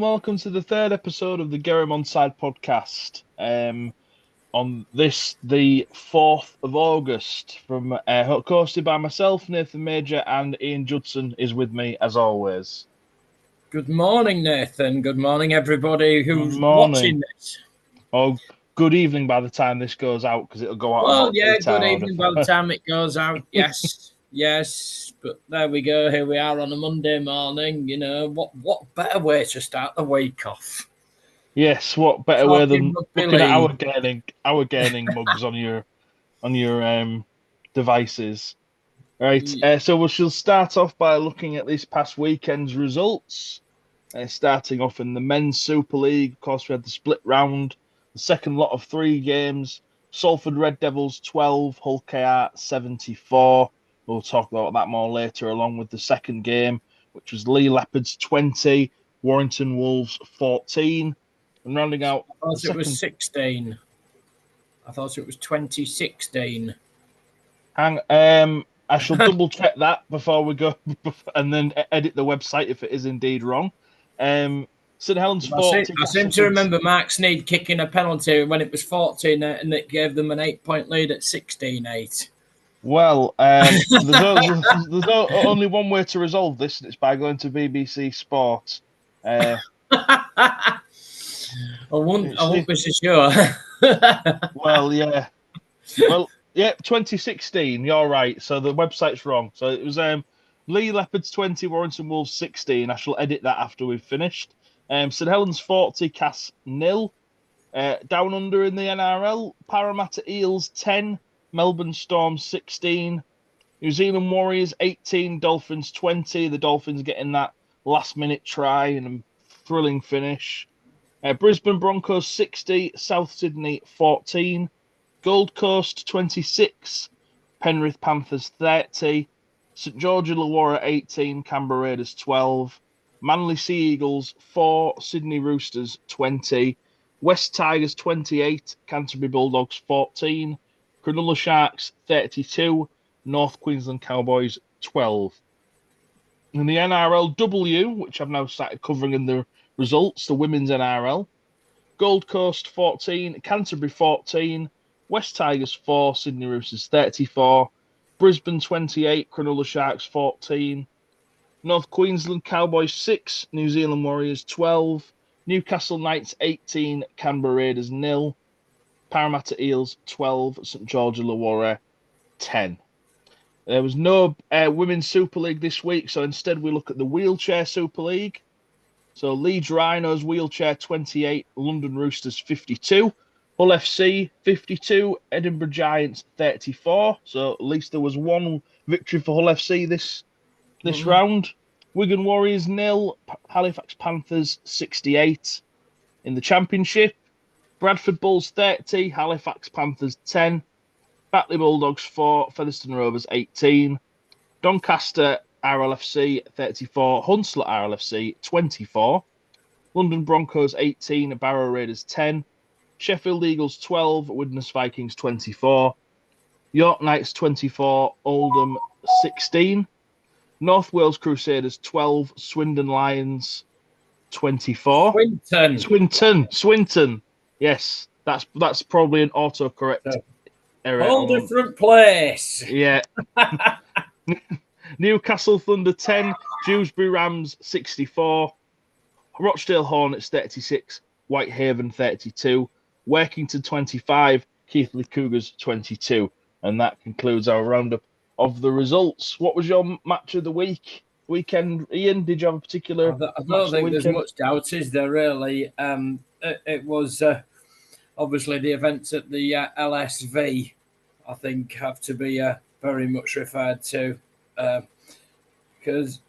and welcome to the third episode of the Gerrim Onside podcast. On this, the 4th of August, from hosted by myself, Nathan Major, and Ian Judson is with me as always. Good morning, Nathan. Good morning, everybody who's watching this. Oh, good evening by the time this goes out, because it'll go out. Well, yeah, good evening by the time it goes out. Yes. But there we go. Here we are on a Monday morning. You know, what better way to start the week off? Yes, what better way than looking at our gaining mugs on your devices. Right, so we shall start off by looking at this past weekend's results. Starting off in the Men's Super League, of course, we had the split round, the second lot of 3 games. Salford Red Devils 12, Hull KR 74. We'll talk about that more later, along with the second game, which was Lee Leopards 20, Warrington Wolves 14. And rounding out... I thought it was 16. I thought it was 2016. I shall double check that before we go, and then edit the website if it is indeed wrong. St Helens 40. I seem to remember Mark Sneed kicking a penalty when it was 14, and it gave them an 8-point lead at 16-8. Well, there's only one way to resolve this, and it's by going to BBC Sport. I won't be so sure. Well, yeah. Well, yeah, 2016. You're right. So the website's wrong. So it was Lee Leopards 20, Warrington Wolves 16. I shall edit that after we've finished. St Helens 40, Cass 0. Down under in the NRL, Parramatta Eels 10, Melbourne Storm 16, New Zealand Warriors 18, Dolphins 20. The Dolphins getting that last-minute try and a thrilling finish. Brisbane Broncos 60, South Sydney 14, Gold Coast 26, Penrith Panthers 30, St George Illawarra 18, Canberra Raiders 12, Manly Sea Eagles 4, Sydney Roosters 20, West Tigers 28, Canterbury Bulldogs 14, Cronulla Sharks 32, North Queensland Cowboys 12. In the NRLW, which I've now started covering in the results, the women's NRL, Gold Coast 14, Canterbury 14, West Tigers 4, Sydney Roosters 34, Brisbane 28, Cronulla Sharks 14, North Queensland Cowboys 6, New Zealand Warriors 12, Newcastle Knights 18, Canberra Raiders 0, Parramatta Eels 12, St George Illawarra 10. There was no Women's Super League this week, so instead we look at the Wheelchair Super League. So Leeds Rhinos Wheelchair 28, London Roosters 52, Hull FC 52, Edinburgh Giants 34. So at least there was one victory for Hull FC this round. Wigan Warriors 0, Halifax Panthers 68. In the Championship, Bradford Bulls 30, Halifax Panthers 10, Batley Bulldogs 4, Featherstone Rovers 18, Doncaster RLFC 34, Hunslet RLFC 24, London Broncos 18, Barrow Raiders 10, Sheffield Eagles 12, Widnes Vikings 24, York Knights 24, Oldham 16, North Wales Crusaders 12, Swindon Lions 24. Swinton. Yes, that's probably an autocorrect error. Whole different place. Yeah. Newcastle Thunder 10, Dewsbury Rams 64, Rochdale Hornets 36, Whitehaven 32, Workington 25, Keighley Cougars 22. And that concludes our roundup of the results. What was your match of the weekend, Ian? Did you have a particular I don't think there's much doubt, is there, really? It was obviously the events at the LSV, I think, have to be very much referred to. Because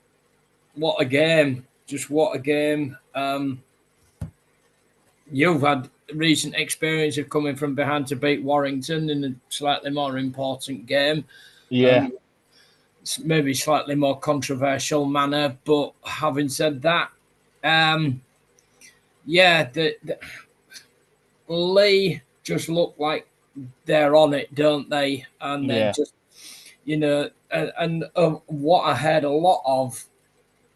what a game. Just what a game. You've had recent experience of coming from behind to beat Warrington in a slightly more important game. Yeah. Maybe slightly more controversial manner, but having said that, Lee just look like they're on it, don't they? And they're just, and what I heard a lot of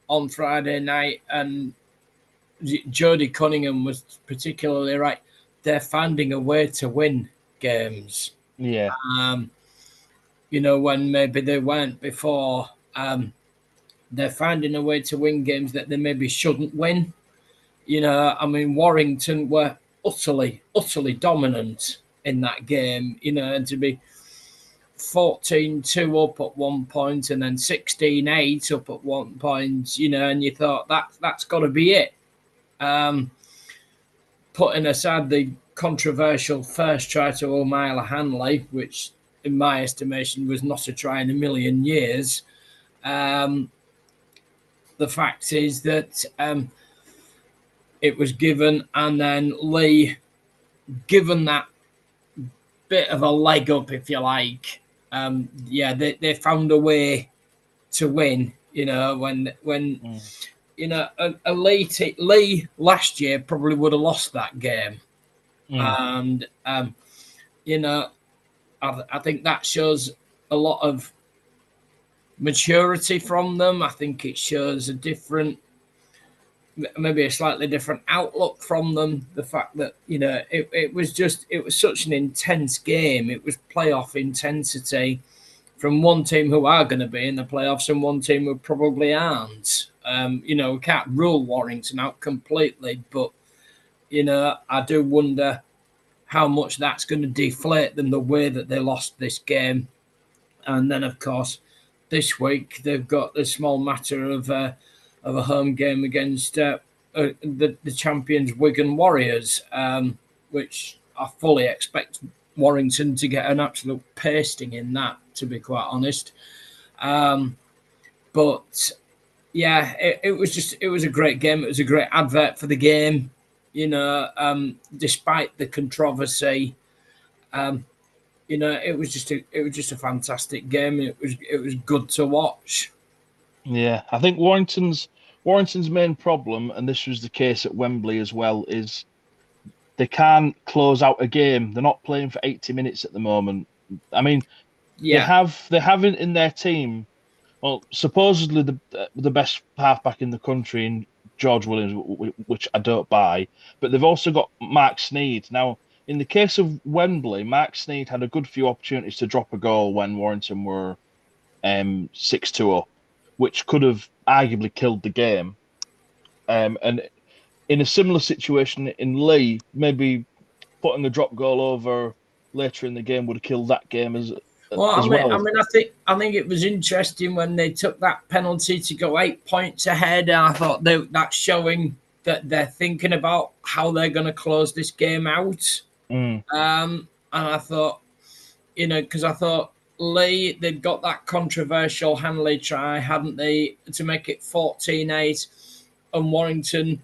on Friday night and Jody Cunningham was particularly right. They're finding a way to win games. Yeah. When maybe they weren't before. They're finding a way to win games that they maybe shouldn't win. Warrington were utterly, utterly dominant in that game, and to be 14-2 up at one point and then 16-8 up at one point, and you thought that's got to be it. Putting aside the controversial first try to O'Mara Hanley, which in my estimation was not a try in a million years, the fact is that it was given, and then Lee, given that bit of a leg up, if you like, they found a way to win. A Lee last year probably would have lost that game, and I think that shows a lot of maturity from them. I think it shows maybe a slightly different outlook from them. The fact that it was such an intense game. It was playoff intensity from one team who are going to be in the playoffs and one team who probably aren't. We can't rule Warrington out completely, but I do wonder how much that's going to deflate them, the way that they lost this game. And then, of course, this week they've got the small matter of a home game against the champions Wigan Warriors, which I fully expect Warrington to get an absolute pasting in that, to be quite honest. But yeah, it was a great game. It was a great advert for the game, despite the controversy. It was just a fantastic game. It was good to watch. Yeah, I think Warrington's main problem, and this was the case at Wembley as well, is they can't close out a game. They're not playing for 80 minutes at the moment. I mean, they have in their team, well, supposedly the best halfback in the country in George Williams, which I don't buy, but they've also got Mark Sneyd. Now, in the case of Wembley, Mark Sneyd had a good few opportunities to drop a goal when Warrington were 6-2 up, which could have arguably killed the game. And in a similar situation in Lee, maybe putting a drop goal over later in the game would have killed that game as well. I think it was interesting when they took that penalty to go 8 points ahead. And I thought that's showing that they're thinking about how they're going to close this game out. And I thought, because I thought Lee, they'd got that controversial Hanley try, hadn't they, to make it 14-8, and Warrington,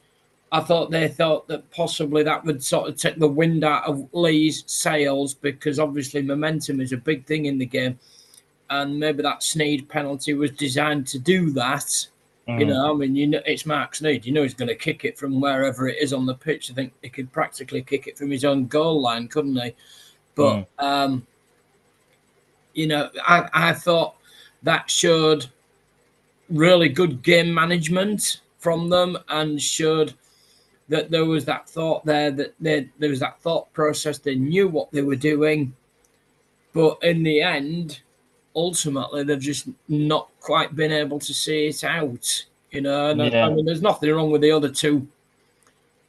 I thought they thought that possibly that would sort of take the wind out of Lee's sails, because obviously momentum is a big thing in the game, and maybe that Sneyd penalty was designed to do that. It's Mark Sneyd. He's going to kick it from wherever it is on the pitch. I think he could practically kick it from his own goal line, couldn't he? But I thought that showed really good game management from them, and showed that there was that thought there, that there was that thought process. They knew what they were doing, but in the end, ultimately, they've just not quite been able to see it out. I mean, there's nothing wrong with the other two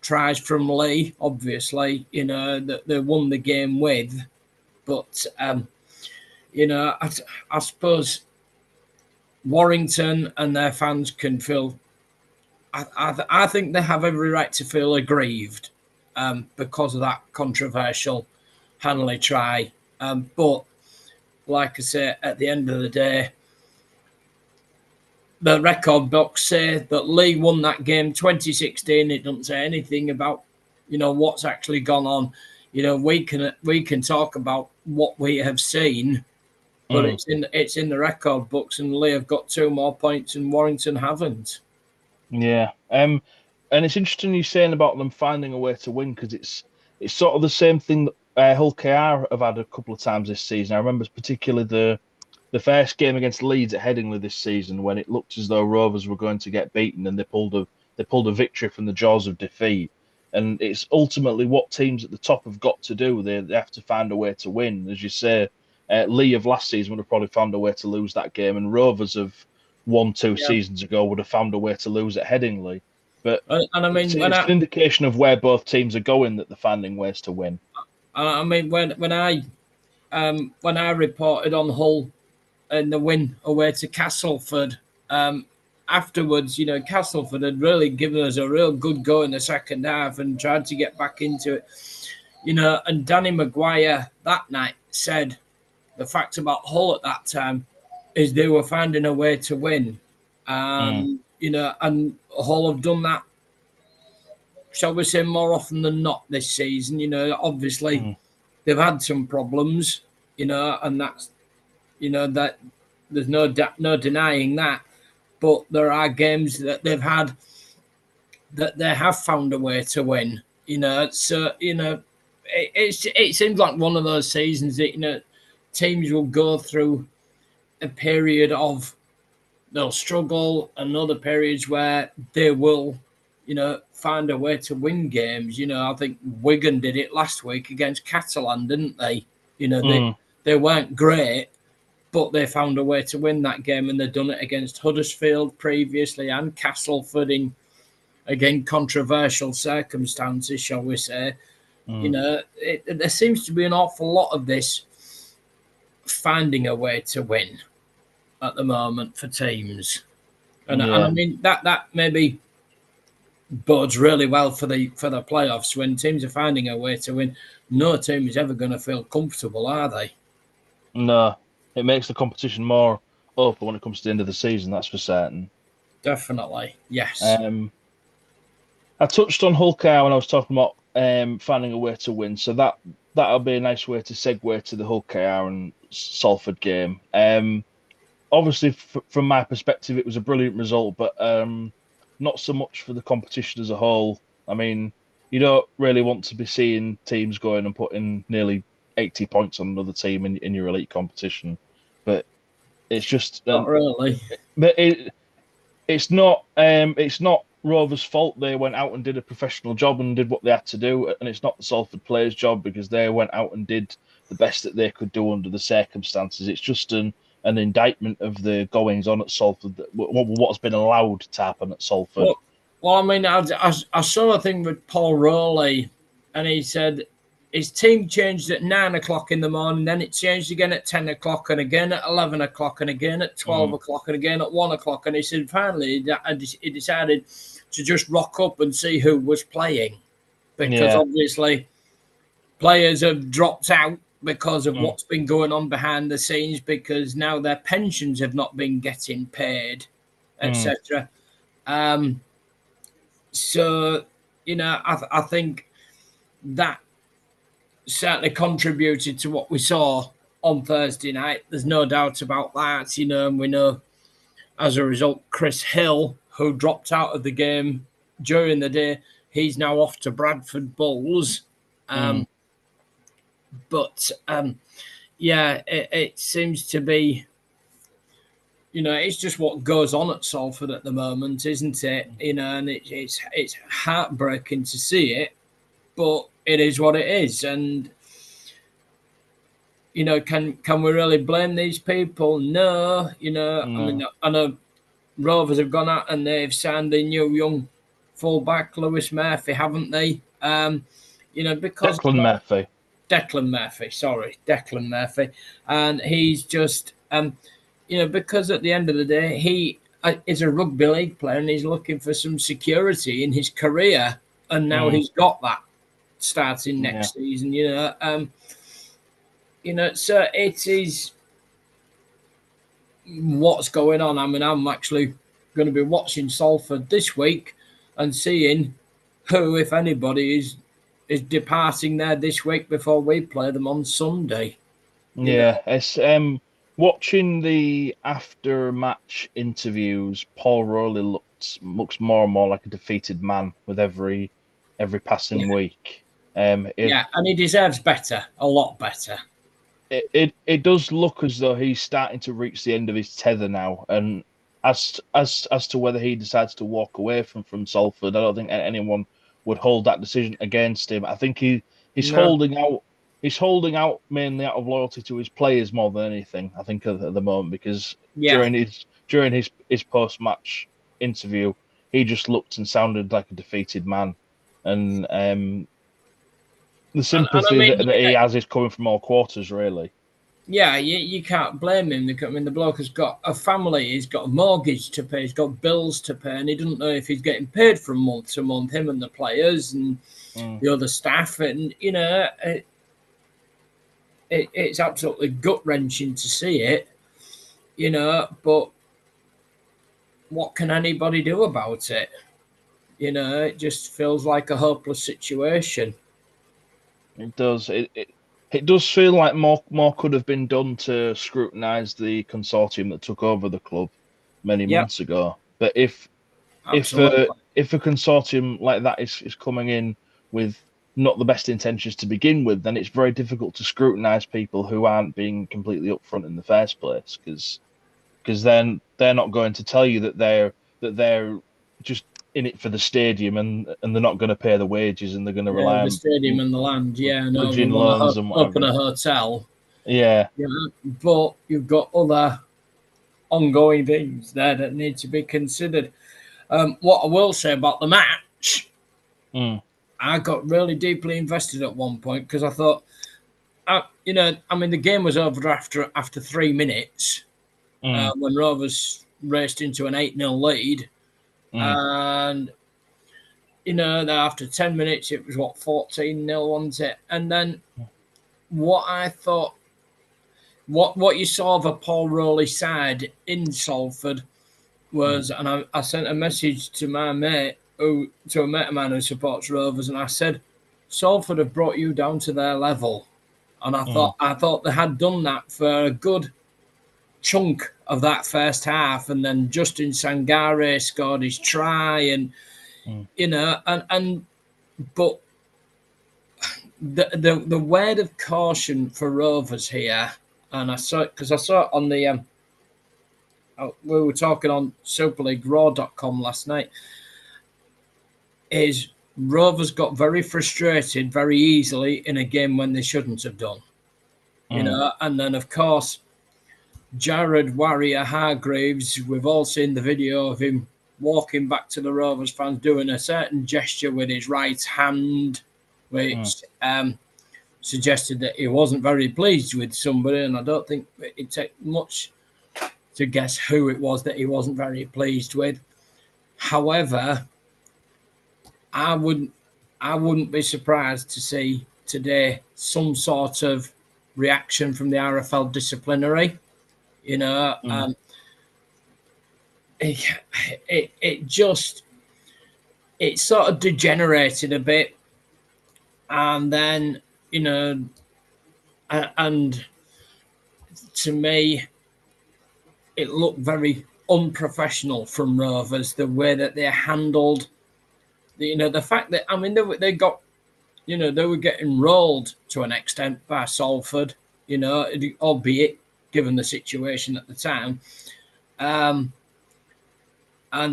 tries from Lee, obviously, that they won the game with. But, I suppose Warrington and their fans can feel, I think they have every right to feel aggrieved because of that controversial Hanley try. But like I say, at the end of the day, the record books say that Lee won that game 2016. It doesn't say anything about, what's actually gone on. We can talk about what we have seen, but it's in the record books, and Lee have got 2 more points and Warrington haven't. Yeah. And it's interesting you saying about them finding a way to win, because it's sort of the same thing that Hull KR have had a couple of times this season. I remember particularly the first game against Leeds at Headingley this season, when it looked as though Rovers were going to get beaten, and they pulled they pulled a victory from the jaws of defeat. And it's ultimately what teams at the top have got to do. They have to find a way to win. As you say, Lee of last season would have probably found a way to lose that game, and Rovers of 1-2 seasons ago would have found a way to lose at Headingley. But and I mean, it's an indication of where both teams are going that they're finding ways to win. I mean, when I reported on Hull and the win away to Castleford, afterwards, Castleford had really given us a real good go in the second half and tried to get back into it. And Danny Maguire that night said the fact about Hull at that time is they were finding a way to win. And Hull have done that, shall we say, more often than not this season. Obviously they've had some problems, and that's, that there's no denying that. But there are games that they've had that they have found a way to win. So it seems like one of those seasons that teams will go through a period of they'll struggle, and other periods where they will, find a way to win games. I think Wigan did it last week against Catalan, didn't they? They weren't great, but they found a way to win that game, and they've done it against Huddersfield previously and Castleford in, again, controversial circumstances, shall we say. There seems to be an awful lot of this finding a way to win at the moment for teams. And I mean, that maybe bodes really well for the playoffs when teams are finding a way to win. No team is ever going to feel comfortable, are they? No. It makes the competition more open when it comes to the end of the season, that's for certain. Definitely, yes. I touched on Hull KR when I was talking about finding a way to win, so that'll be a nice way to segue to the Hull KR and Salford game. Obviously, from my perspective, it was a brilliant result, but not so much for the competition as a whole. I mean, you don't really want to be seeing teams going and putting nearly 80 points on another team in your elite competition, but it's just not really. But it's not Rovers' fault. They went out and did a professional job and did what they had to do, and it's not the Salford players' job because they went out and did the best that they could do under the circumstances. It's just an indictment of the goings on at Salford, what's been allowed to happen at Salford. Well, I mean, I saw a thing with Paul Rowley, and he said his team changed at 9 o'clock in the morning, then it changed again at 10 o'clock, and again at 11 o'clock, and again at 12 o'clock, and again at 1 o'clock. And he said finally he decided to just rock up and see who was playing, because obviously players have dropped out because of what's been going on behind the scenes, because now their pensions have not been getting paid, etc. So, I think that certainly contributed to what we saw on Thursday night. There's no doubt about that, and we know as a result, Chris Hill, who dropped out of the game during the day, he's now off to Bradford Bulls. But it seems to be, it's just what goes on at Salford at the moment, isn't it? And it's heartbreaking to see it, but it is what it is. And can we really blame these people? No. I mean, I know Rovers have gone out and they've signed a new young fullback, Lewis Murphy, haven't they? Because Declan Murphy, and he's just because at the end of the day he is a rugby league player and he's looking for some security in his career, and now he's got that starting next season. So it is what's going on. I mean, I'm actually going to be watching Salford this week and seeing who, if anybody, is departing there this week before we play them on Sunday. It's watching the after-match interviews. Paul Rowley looks more and more like a defeated man with every passing week. And he deserves better, a lot better. It does look as though he's starting to reach the end of his tether now, and as to whether he decides to walk away from Salford, I don't think anyone would hold that decision against him. I think he's No. holding out. He's holding out mainly out of loyalty to his players more than anything. I think at the moment, because Yeah. during his post match interview, he just looked and sounded like a defeated man, and the And I sympathy mean, that he has is coming from all quarters, really. yeah, you can't blame him. I mean, the bloke has got a family, he's got a mortgage to pay, he's got bills to pay, and he doesn't know if he's getting paid from month to month, him and the players and Mm. the other staff. And, it's absolutely gut-wrenching to see it, but what can anybody do about it? It just feels like a hopeless situation. It does. It does feel like more could have been done to scrutinise the consortium that took over the club many Yep, months ago. But absolutely. if a consortium like that is coming in with not the best intentions to begin with, then it's very difficult to scrutinise people who aren't being completely upfront in the first place, because then they're not going to tell you that they're just in it for the stadium, and they're not going to pay the wages, and they're going to Yeah, rely the on stadium and the land. Yeah, no, we bridging want loans to and open whatever. a hotel. Yeah. Yeah, but you've got other ongoing things there that need to be considered. What I will say about the match, Mm. I got really deeply invested at one point because I thought, I mean, the game was over after 3 minutes Mm. when Rovers raced into an 8-0 lead. Mm. And, then after 10 minutes, it was 14-0, wasn't it? And then what I thought, what you saw of a Paul Rowley side in Salford was, and I sent a message to my mate, to a mate of mine who supports Rovers, and I said, Salford have brought you down to their level. And Mm. I thought they had done that for a good chunk of that first half, and then Justin Sangare scored his try, and Mm. but the word of caution for Rovers here, and I saw it because I saw it on the we were talking on SuperLeagueRaw.com last night, is Rovers got very frustrated very easily in a game when they shouldn't have done. And then of course Jared Warrior Hargreaves, we've all seen the video of him walking back to the Rovers fans doing a certain gesture with his right hand, which suggested that he wasn't very pleased with somebody, and I don't think it takes much to guess who it was that he wasn't very pleased with. However, I wouldn't be surprised to see today some sort of reaction from the RFL disciplinary. Mm. It just sort of degenerated a bit, and then and to me it looked very unprofessional from Rovers, the way that they handled the fact that, I mean, they got, they were getting rolled to an extent by Salford, albeit given the situation at the time. And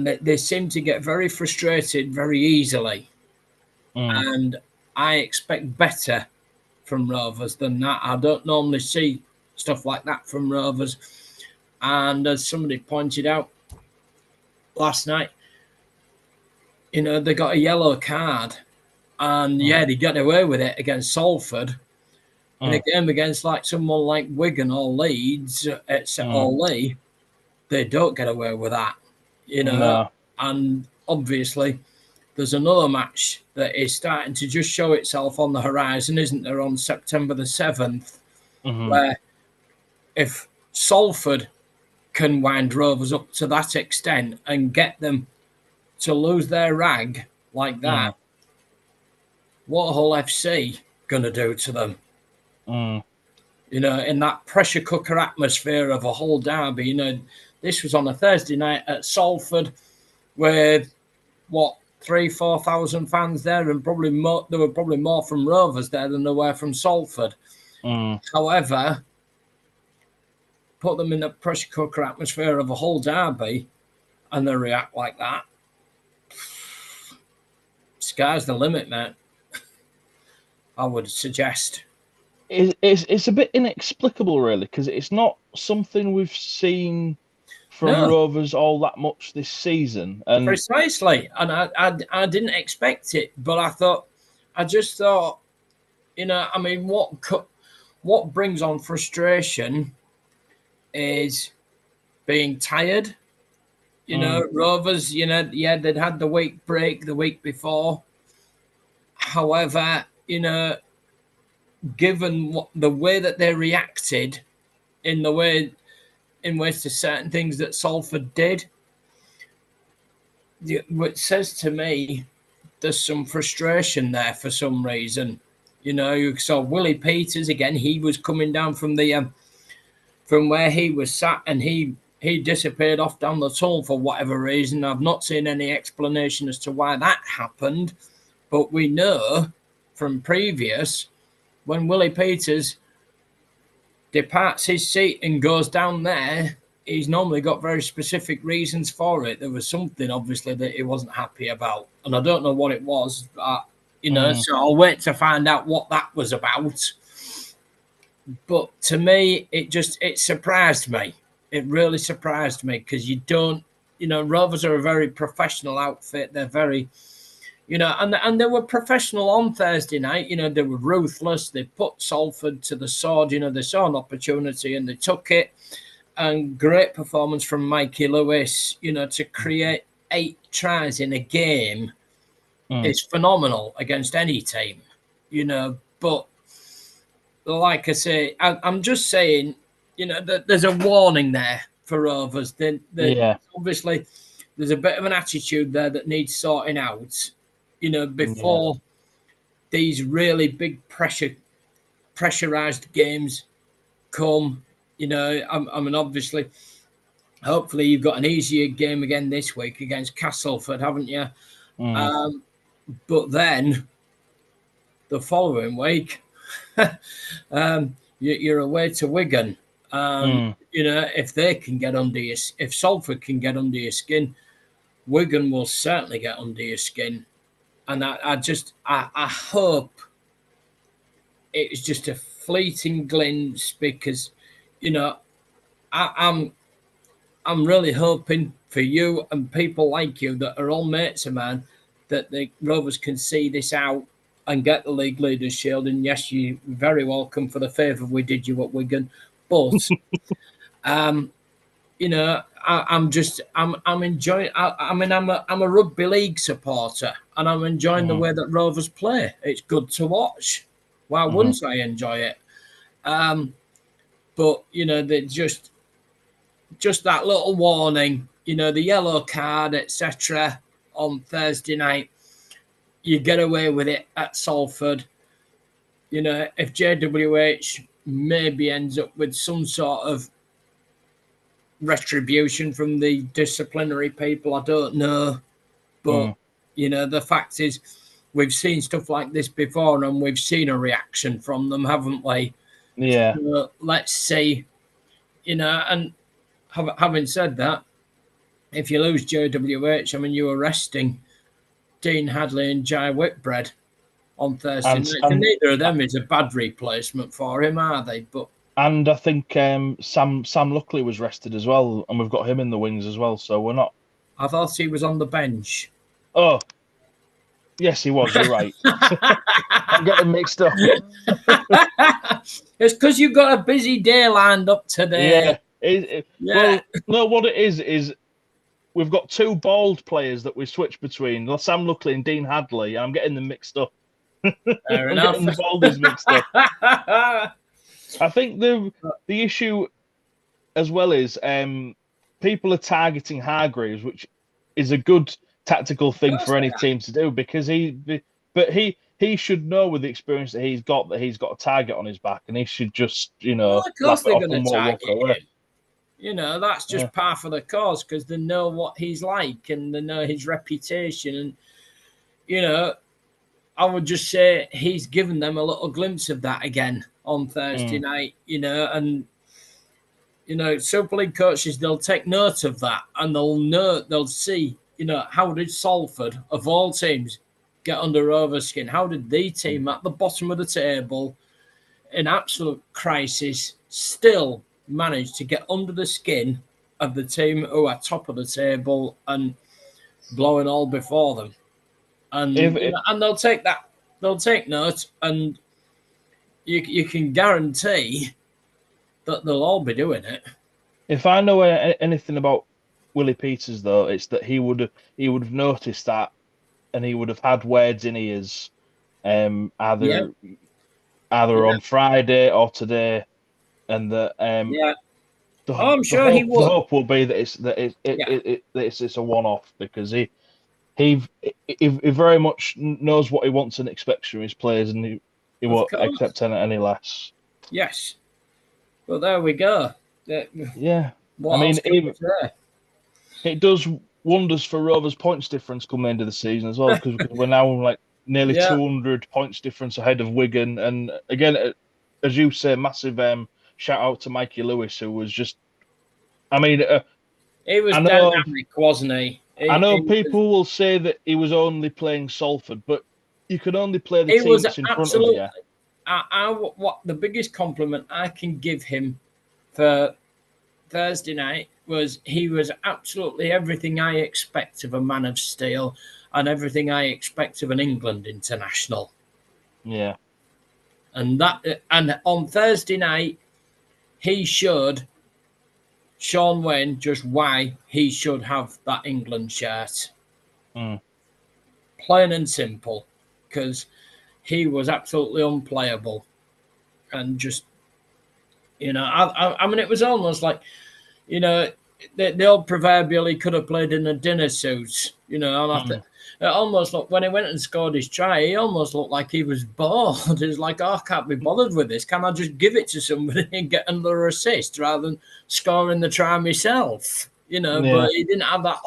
they seem to get very frustrated very easily. Mm. And I expect better from Rovers than that. I don't normally see stuff like that from Rovers. And as somebody pointed out last night, they got a yellow card. And yeah, they got away with it against Salford. In a game against like someone like Wigan or Leeds, or Lee, they don't get away with that. No. And obviously there's another match that is starting to just show itself on the horizon, isn't there, on September the 7th, where if Salford can wind Rovers up to that extent and get them to lose their rag like that, what Hull FC going to do to them? In that pressure cooker atmosphere of a Hull derby. This was on a Thursday night at Salford with, 3,000-4,000 fans there, and probably more. There were probably more from Rovers there than there were from Salford. However, put them in the pressure cooker atmosphere of a Hull derby, and they react like that, sky's the limit, mate. I would suggest. It's a bit inexplicable, really, because it's not something we've seen from No, Rovers all that much this season. And precisely. And I didn't expect it, but I just thought, I mean, what brings on frustration is being tired. Rovers, yeah, they'd had the week break the week before. However, given the way that they reacted in ways to certain things that Salford did, it says to me there's some frustration there for some reason. You saw Willie Peters again. He was coming down from where he was sat, and he disappeared off down the tunnel for whatever reason. I've not seen any explanation as to why that happened, but we know from previous, when Willie Peters departs his seat and goes down there, he's normally got very specific reasons for it. There was something, obviously, that he wasn't happy about, and I don't know what it was. So I'll wait to find out what that was about. But to me, it surprised me. It really surprised me, because you don't, Rovers are a very professional outfit. They're very, and they were professional on Thursday night. They were ruthless. They put Salford to the sword. They saw an opportunity and they took it. And great performance from Mikey Lewis, to create 8 tries in a game is phenomenal against any team, But like I say, I'm just saying, that there's a warning there for Rovers. Obviously, there's a bit of an attitude there that needs sorting out, before these really big pressurized games come. I mean, obviously, hopefully you've got an easier game again this week against Castleford, haven't you? But then the following week, you're away to Wigan. If they can get under if Salford can get under your skin, Wigan will certainly get under your skin. And I hope it's just a fleeting glimpse, because, I'm really hoping for you and people like you that are all mates of mine that the Rovers can see this out and get the League Leaders Shield. And yes, you're very welcome for the favour we did you at Wigan. But, I'm enjoying. I'm a rugby league supporter, and I'm enjoying the way that Rovers play. It's good to watch. Why wouldn't I enjoy it? But they just that little warning. The yellow card, etc. on Thursday night. You get away with it at Salford. If JWH maybe ends up with some sort of retribution from the disciplinary people, I don't know. But, the fact is, we've seen stuff like this before, and we've seen a reaction from them, haven't we? Yeah. So let's see. And having said that, if you lose JWH, I mean, you were resting Dean Hadley and Jai Whitbread on Thursday night. And neither of them is a bad replacement for him, are they? And I think Sam Luckley was rested as well, and we've got him in the wings as well. So we're not. I thought he was on the bench. Oh, yes, he was. You're right. I'm getting mixed up. It's because you've got a busy day lined up today. Yeah. Well, no, what it is we've got 2 bald players that we switch between, Sam Luckley and Dean Hadley. I'm getting them mixed up. Fair enough. Getting the balders mixed up. I think the issue as well is people are targeting Hargreaves, which is a good tactical thing for any team to do, because he should know with the experience that he's got a target on his back, and he should just of course they're going to target him. That's just par for the course, because they know what he's like and they know his reputation, and I would just say he's given them a little glimpse of that again on Thursday night, and Super League coaches, they'll take note of that and they'll see, how did Salford, of all teams, get under Rovers' skin? How did the team at the bottom of the table, in absolute crisis, still manage to get under the skin of the team who are top of the table and blowing all before them? And and they'll take note, and you can guarantee that they'll all be doing it. If I know anything about Willie Peters, though, it's that he would have noticed that, and he would have had words in ears, either on Friday or today, and that I'm sure he would. The hope will be that it's a one-off, because he very much knows what he wants and expects from his players, and he won't accept any less. Yes. Well, there we go. Yeah. It does wonders for Rovers' points difference coming into the season as well, because we're now like nearly 200 points difference ahead of Wigan. And again, as you say, massive shout out to Mikey Lewis, who was just, he was dynamic, wasn't he? I know people will say that he was only playing Salford, but you can only play the team that's in front of you. What the biggest compliment I can give him for Thursday night was he was absolutely everything I expect of a man of steel and everything I expect of an England international. Yeah. And on Thursday night, he showed Sean Wayne just why he should have that England shirt. Plain and simple, because he was absolutely unplayable. And just, it was almost like, the old proverbial he could have played in a dinner suit, and it almost looked, when he went and scored his try, he almost looked like he was bored. He was like, I can't be bothered with this. Can I just give it to somebody and get another assist rather than scoring the try myself? But he didn't have that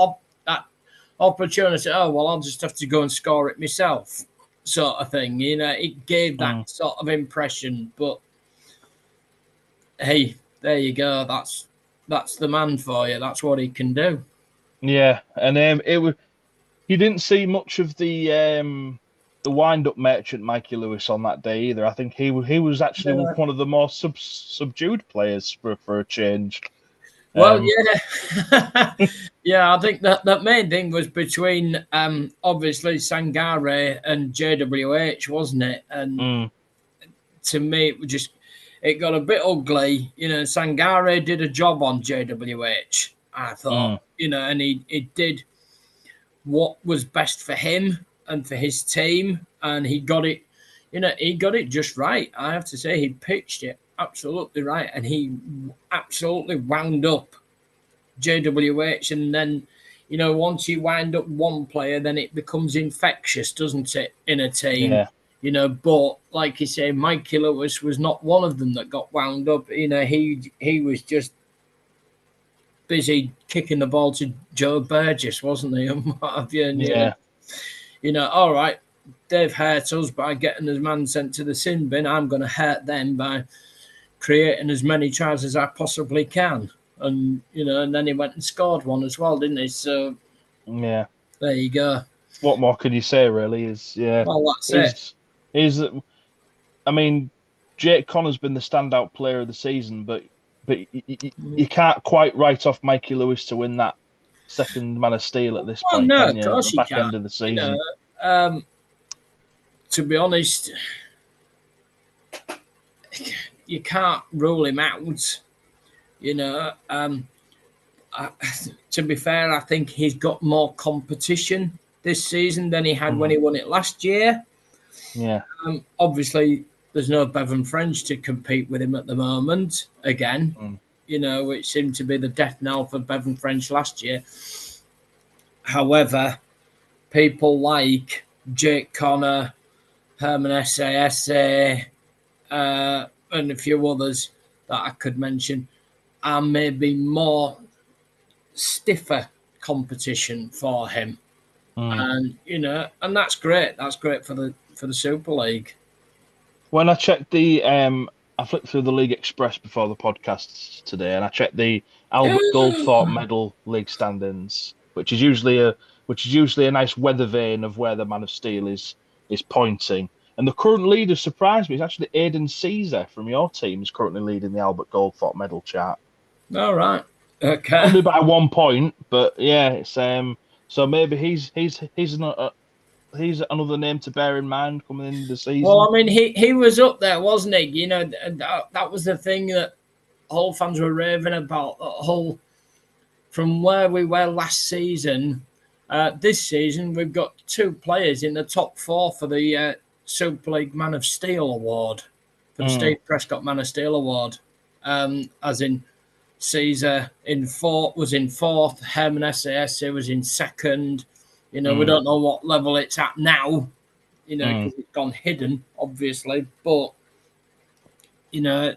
opportunity. Oh, well, I'll just have to go and score it myself, sort of thing. It gave that sort of impression. But hey, there you go. That's the man for you. That's what he can do. Yeah, and you didn't see much of the wind-up merchant Mikey Lewis on that day either. I think he was actually one of the more subdued players for a change. Well, yeah, I think that main thing was between obviously Sangare and JWH, wasn't it? And to me, it got a bit ugly. Sangare did a job on JWH, I thought, and he did what was best for him and for his team, and he got it, he got it just right. I have to say, he pitched it absolutely right, and he absolutely wound up JWH. And then, once you wind up one player, then it becomes infectious, doesn't it, in a team? Yeah. But like you say, Mikey Lewis was not one of them that got wound up. He was just busy kicking the ball to Joe Burgess, wasn't he? And what have you? And, all right, they've hurt us by getting his man sent to the sin bin. I'm going to hurt them by creating as many tries as I possibly can. And, and then he went and scored one as well, didn't he? So, yeah, there you go. What more can you say, really? Well, that's it. Jake Connor's been the standout player of the season, but you can't quite write off Mikey Lewis to win that second man of steel at this point. No, can you? Of course at the back end of the season. To be honest, you can't rule him out. To be fair, I think he's got more competition this season than he had when he won it last year. Yeah. Obviously, there's no Bevan French to compete with him at the moment. Again, which seemed to be the death knell for Bevan French last year. However, people like Jake Connor, Herman Essa, and a few others that I could mention are maybe more stiffer competition for him. And that's great. That's great for the Super League. When I checked the I flicked through the League Express before the podcast today, and I checked the Albert Goldthorpe Medal League standings, which is usually a nice weather vane of where the Man of Steel is pointing. And the current leader surprised me. It's actually Aidan Caesar from your team is currently leading the Albert Goldthorpe Medal chart. All right. Okay. Only by 1 point, but yeah, it's so maybe he's another name to bear in mind coming into the season. Well, I mean, he was up there, wasn't he? You know, that was the thing that Hull fans were raving about. Hull, from where we were last season, this season we've got 2 players in the top 4 for the Super League Man of Steel award, for the Steve Prescott Man of Steel award, as in Caesar was in 4th, Herman SAS was in 2nd. You know, we don't know what level it's at now, you know, because it's gone hidden, obviously. But, you know,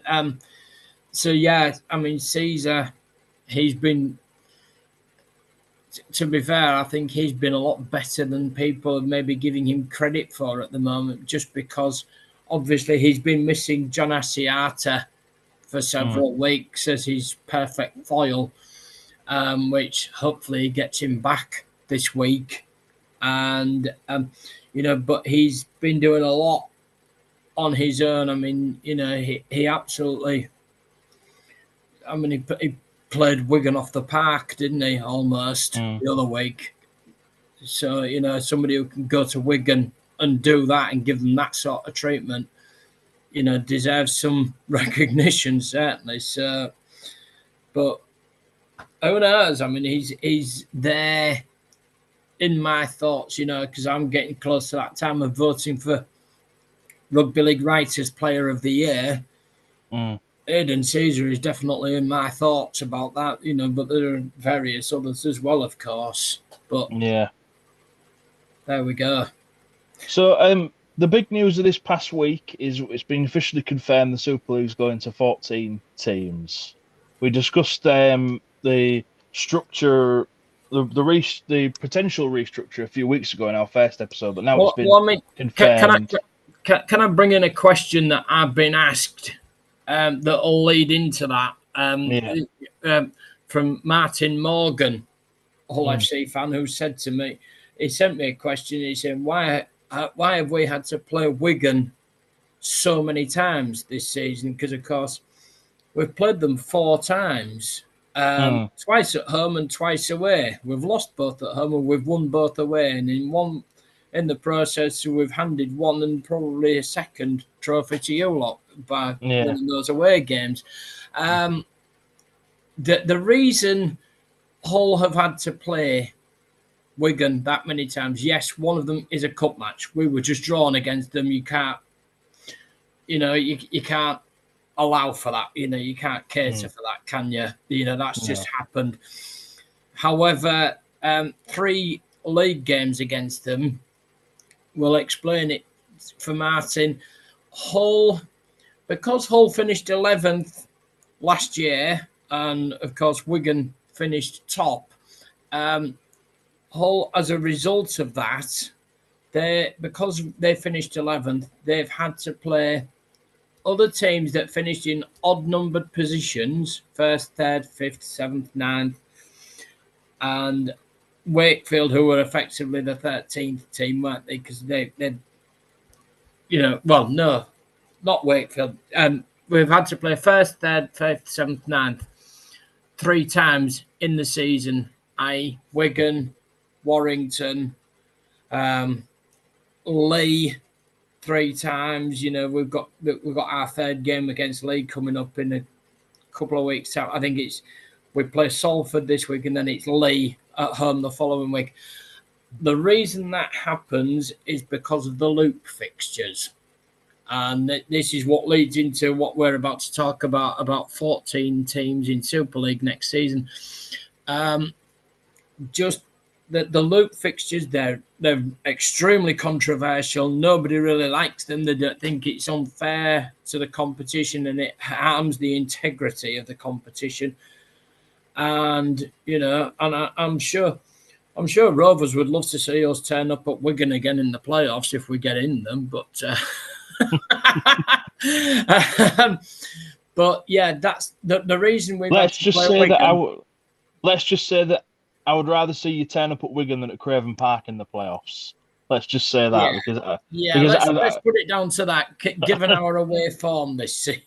so yeah, I mean, Caesar, he's been, to be fair, I think he's been a lot better than people are maybe giving him credit for at the moment, just because obviously he's been missing John Asiata for several weeks as his perfect foil, which hopefully gets him back this week. And, you know, but he's been doing a lot on his own. I mean, you know, he absolutely, I mean, he played Wigan off the park, didn't he, almost the other week. So, you know, somebody who can go to Wigan and do that and give them that sort of treatment, you know, deserves some recognition, certainly. So, but who knows? I mean, he's there in my thoughts, you know, because I'm getting close to that time of voting for Rugby League Writers Player of the Year. Aidan Caesar is definitely in my thoughts about that, you know, but there are various others as well, of course. But yeah, there we go. So the big news of this past week is it's been officially confirmed the Super League's going to 14 teams. We discussed the structure, the potential restructure a few weeks ago in our first episode, but now it's been confirmed. Can I bring in a question that I've been asked that will lead into that from Martin Morgan, Hull FC fan, who said to me, he sent me a question. He said, why have we had to play Wigan so many times this season? Because, of course, we've played them 4 times, twice at home and twice away. We've lost both at home and we've won both away. And in the process, we've handed one and probably a second trophy to you lot by winning those away games. The reason Hull have had to play Wigan that many times, yes, one of them is a cup match. We were just drawn against them. You can't, you know, you can't allow for that. You know, you can't cater for that, can you? You know, that's just happened. However, 3 league games against them will explain it for Martin. Hull, because Hull finished 11th last year, and of course Wigan finished top. Hull, as a result of that, because they finished 11th, they've had to play other teams that finished in odd-numbered positions, 1st, 3rd, 5th, 7th, 9th, and Wakefield, who were effectively the 13th team, weren't they? Because they, you know, well, no, not Wakefield. We've had to play 1st, 3rd, 5th, 7th, 9th 3 times in the season, i.e. Wigan, Warrington, Leigh 3 times. You know, we've got our 3rd game against Leigh coming up in a couple of weeks' time. I think we play Salford this week and then it's Leigh at home the following week. The reason that happens is because of the loop fixtures. And this is what leads into what we're about to talk about 14 teams in Super League next season. Just the loop fixtures, they're extremely controversial. Nobody really likes them. They don't think it's unfair to the competition and it harms the integrity of the competition. And, you know, and I'm sure Rovers would love to see us turn up at Wigan again in the playoffs if we get in them. But But yeah, that's the reason we've had Let's to just play say that Wigan. let's just say that I would rather see you turn up at Wigan than at Craven Park in the playoffs. Let's just say that Yeah, because yeah. because Let's put it down to that. Given our away form this season,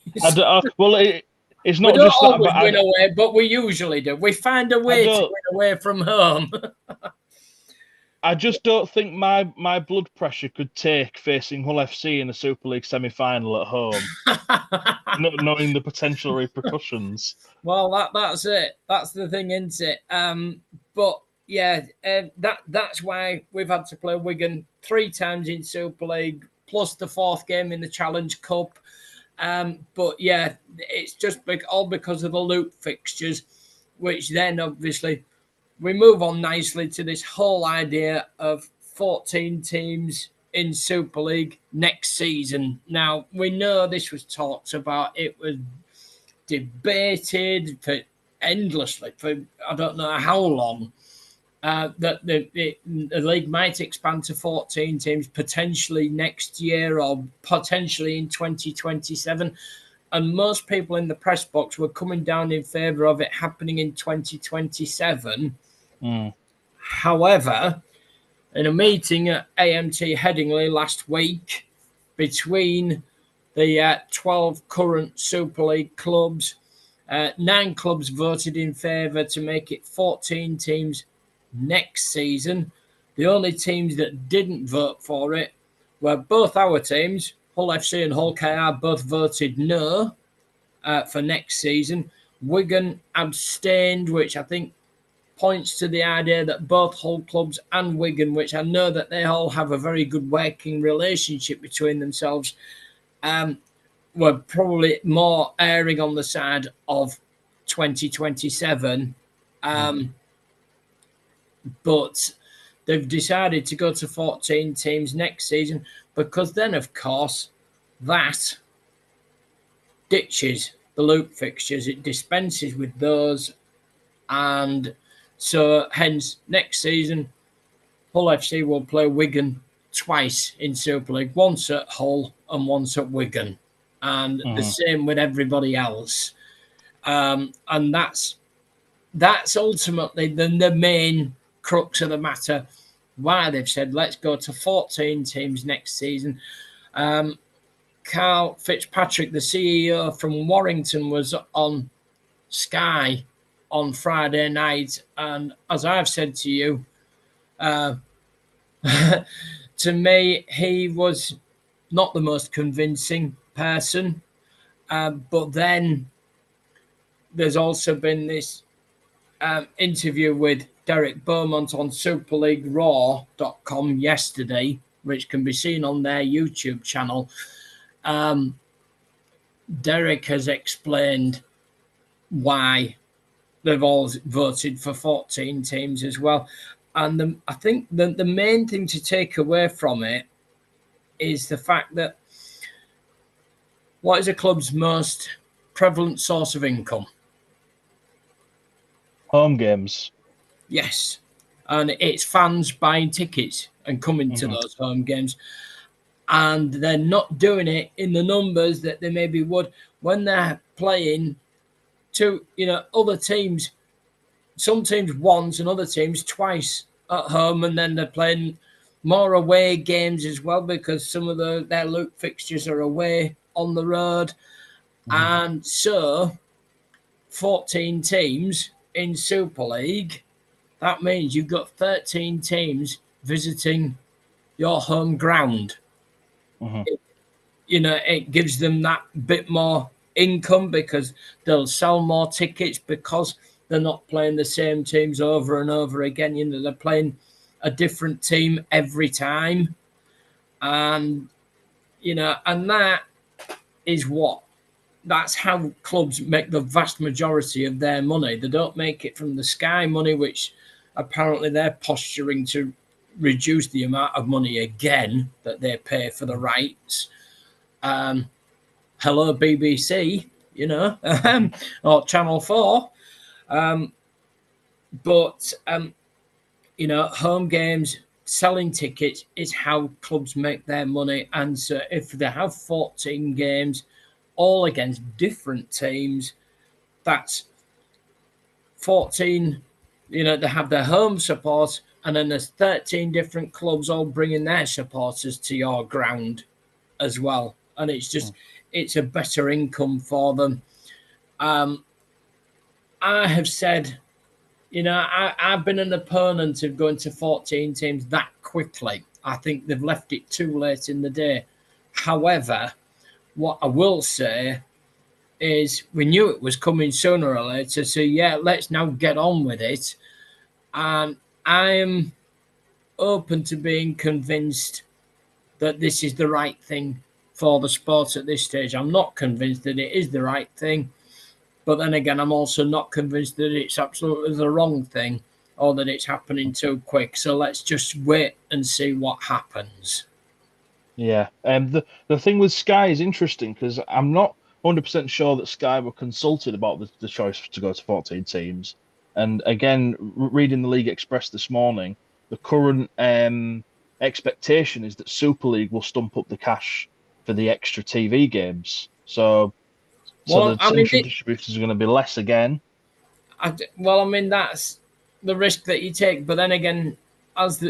well, it's we not don't just that, always but win away, but we usually do. We find a I way to don't. win away from home. I just don't think my blood pressure could take facing Hull FC in a Super League semi-final at home, knowing the potential repercussions. Well, that's it. That's the thing, isn't it? But yeah, that's why we've had to play Wigan 3 times in Super League, plus the 4th game in the Challenge Cup. But yeah, it's just all because of the loop fixtures, which then obviously we move on nicely to this whole idea of 14 teams in Super League next season. Now, we know this was talked about. It was debated for endlessly for I don't know how long. That the league might expand to 14 teams potentially next year or potentially in 2027. And most people in the press box were coming down in favour of it happening in 2027. Mm. However, in a meeting at AMT Headingley last week between the 12 current Super League clubs, 9 clubs voted in favour to make it 14 teams next season. The only teams that didn't vote for it were both our teams, Hull FC and Hull KR, both voted no for next season. Wigan abstained, which I think points to the idea that both Hull clubs and Wigan, which I know that they all have a very good working relationship between themselves, were probably more erring on the side of 2027. But they've decided to go to 14 teams next season because then, of course, that ditches the loop fixtures. It dispenses with those. And so, hence, next season, Hull FC will play Wigan twice in Super League, once at Hull and once at Wigan. And the same with everybody else. And that's ultimately the main crux of the matter, why they've said let's go to 14 teams next season. Carl Fitzpatrick, the CEO from Warrington, was on Sky on Friday night, and as I've said to you, to me, he was not the most convincing person. But then there's also been this interview with Derek Beaumont on SuperLeagueRaw.com yesterday, which can be seen on their YouTube channel. Derek has explained why they've all voted for 14 teams as well. And I think the main thing to take away from it is the fact that what is a club's most prevalent source of income? Home games. Yes. And it's fans buying tickets and coming to those home games. And they're not doing it in the numbers that they maybe would when they're playing to, other teams. Some teams once and other teams twice at home, and then they're playing more away games as well because some of their loop fixtures are away on the road. And so 14 teams in Super League, that means you've got 13 teams visiting your home ground. It gives them that bit more income because they'll sell more tickets because they're not playing the same teams over and over again. They're playing a different team every time. And that is that's how clubs make the vast majority of their money. They don't make it from the Sky money, which apparently they're posturing to reduce the amount of money again that they pay for the rights. Hello, BBC, or Channel 4. But home games selling tickets is how clubs make their money. And so if they have 14 games, all against different teams, that's 14, they have their home support, and then there's 13 different clubs all bringing their supporters to your ground as well. And it's a better income for them. I have said, I've been an opponent of going to 14 teams that quickly. I think they've left it too late in the day. However, what I will say is we knew it was coming sooner or later. So, yeah, let's now get on with it. And I am open to being convinced that this is the right thing for the sport at this stage. I'm not convinced that it is the right thing. But then again, I'm also not convinced that it's absolutely the wrong thing or that it's happening too quick. So let's just wait and see what happens. Yeah. The thing with Sky is interesting because I'm not 100% sure that Sky were consulted about the choice to go to 14 teams. And again, reading the League Express this morning, the current expectation is that Super League will stump up the cash for the extra TV games. So the central distributors are going to be less again. That's the risk that you take. But then again, as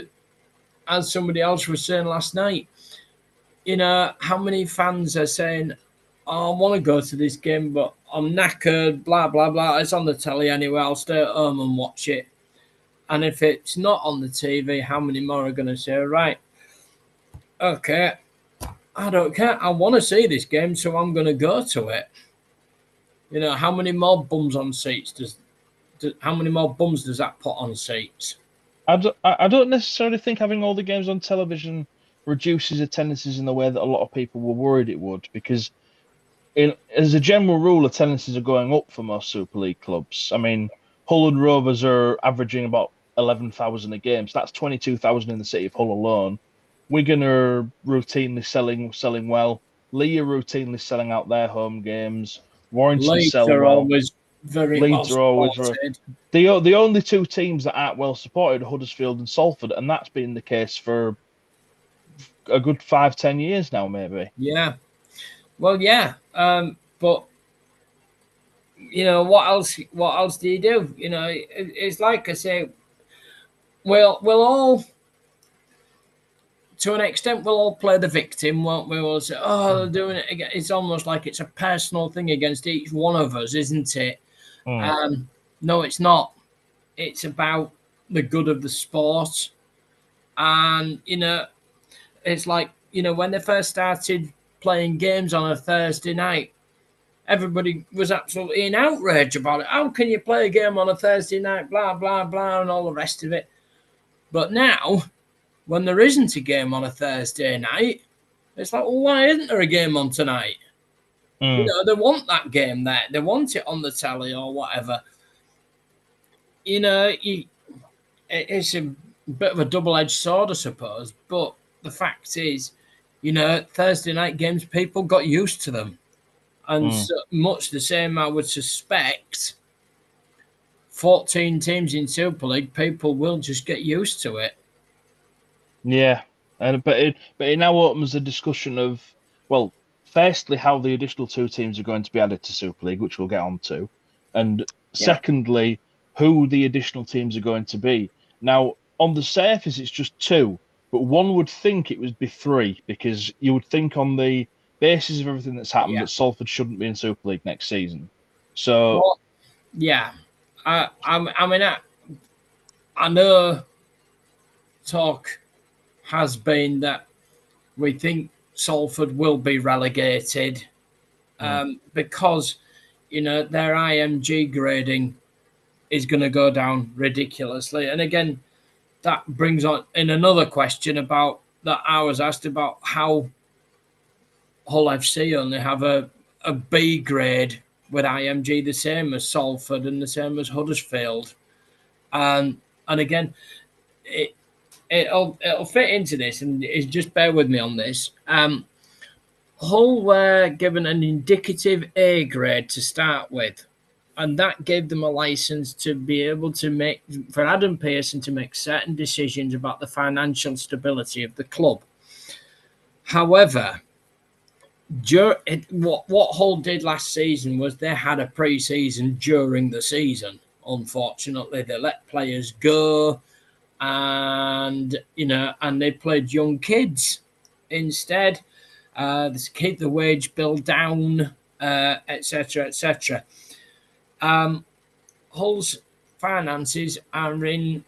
somebody else was saying last night, how many fans are saying, oh, I want to go to this game, but I'm knackered, blah, blah, blah. It's on the telly anyway. I'll stay at home and watch it. And if it's not on the TV, how many more are going to say, right, okay, I don't care. I want to see this game, so I'm going to go to it. How many more bums on seats how many more bums does that put on seats? I don't necessarily think having all the games on television reduces attendances in the way that a lot of people were worried it would, because as a general rule, attendances are going up for most Super League clubs. I mean, Hull and Rovers are averaging about 11,000 a game, so that's 22,000 in the city of Hull alone. Wigan are routinely selling well. Lee are routinely selling out their home games. Warrington Leeds sell are well. always very Leeds are always the only two teams that aren't well supported are Huddersfield and Salford, and that's been the case for a good 5-10 years now, maybe. Yeah. Well, yeah. But what else? What else do you do? It's like I say. We'll all, to an extent, we'll all play the victim, won't we? We'll say, "Oh, they're doing it again." It's almost like it's a personal thing against each one of us, isn't it? No, it's not. It's about the good of the sport, and it's like when they first started playing games on a Thursday night, everybody was absolutely in outrage about it. How can you play a game on a Thursday night? Blah, blah, blah, and all the rest of it. But now, when there isn't a game on a Thursday night, it's like, well, why isn't there a game on tonight? They want that game there. They want it on the telly or whatever. It's a bit of a double-edged sword, I suppose. But the fact is, Thursday night games, people got used to them. And so much the same, I would suspect, 14 teams in Super League, people will just get used to it. Yeah, but it now opens a discussion of, well, firstly, how the additional two teams are going to be added to Super League, which we'll get on to, and secondly, who the additional teams are going to be. Now, on the surface, it's just two, but one would think it would be three, because you would think on the basis of everything that's happened that Salford shouldn't be in Super League next season. So, I know talk has been that we think Salford will be relegated because their IMG grading is going to go down ridiculously. And again, that brings on in another question about that I was asked about how Hull FC only have a B grade with IMG, the same as Salford and the same as Huddersfield. And again, it'll fit into this, and just bear with me on this. Hull were given an indicative A grade to start with, And that gave them a license to be able to for Adam Pearson to make certain decisions about the financial stability of the club. However, what Hull did last season was they had a pre-season during the season. Unfortunately, they let players go, and they played young kids instead. To keep the wage bill down, etc., etc. Hull's finances are in.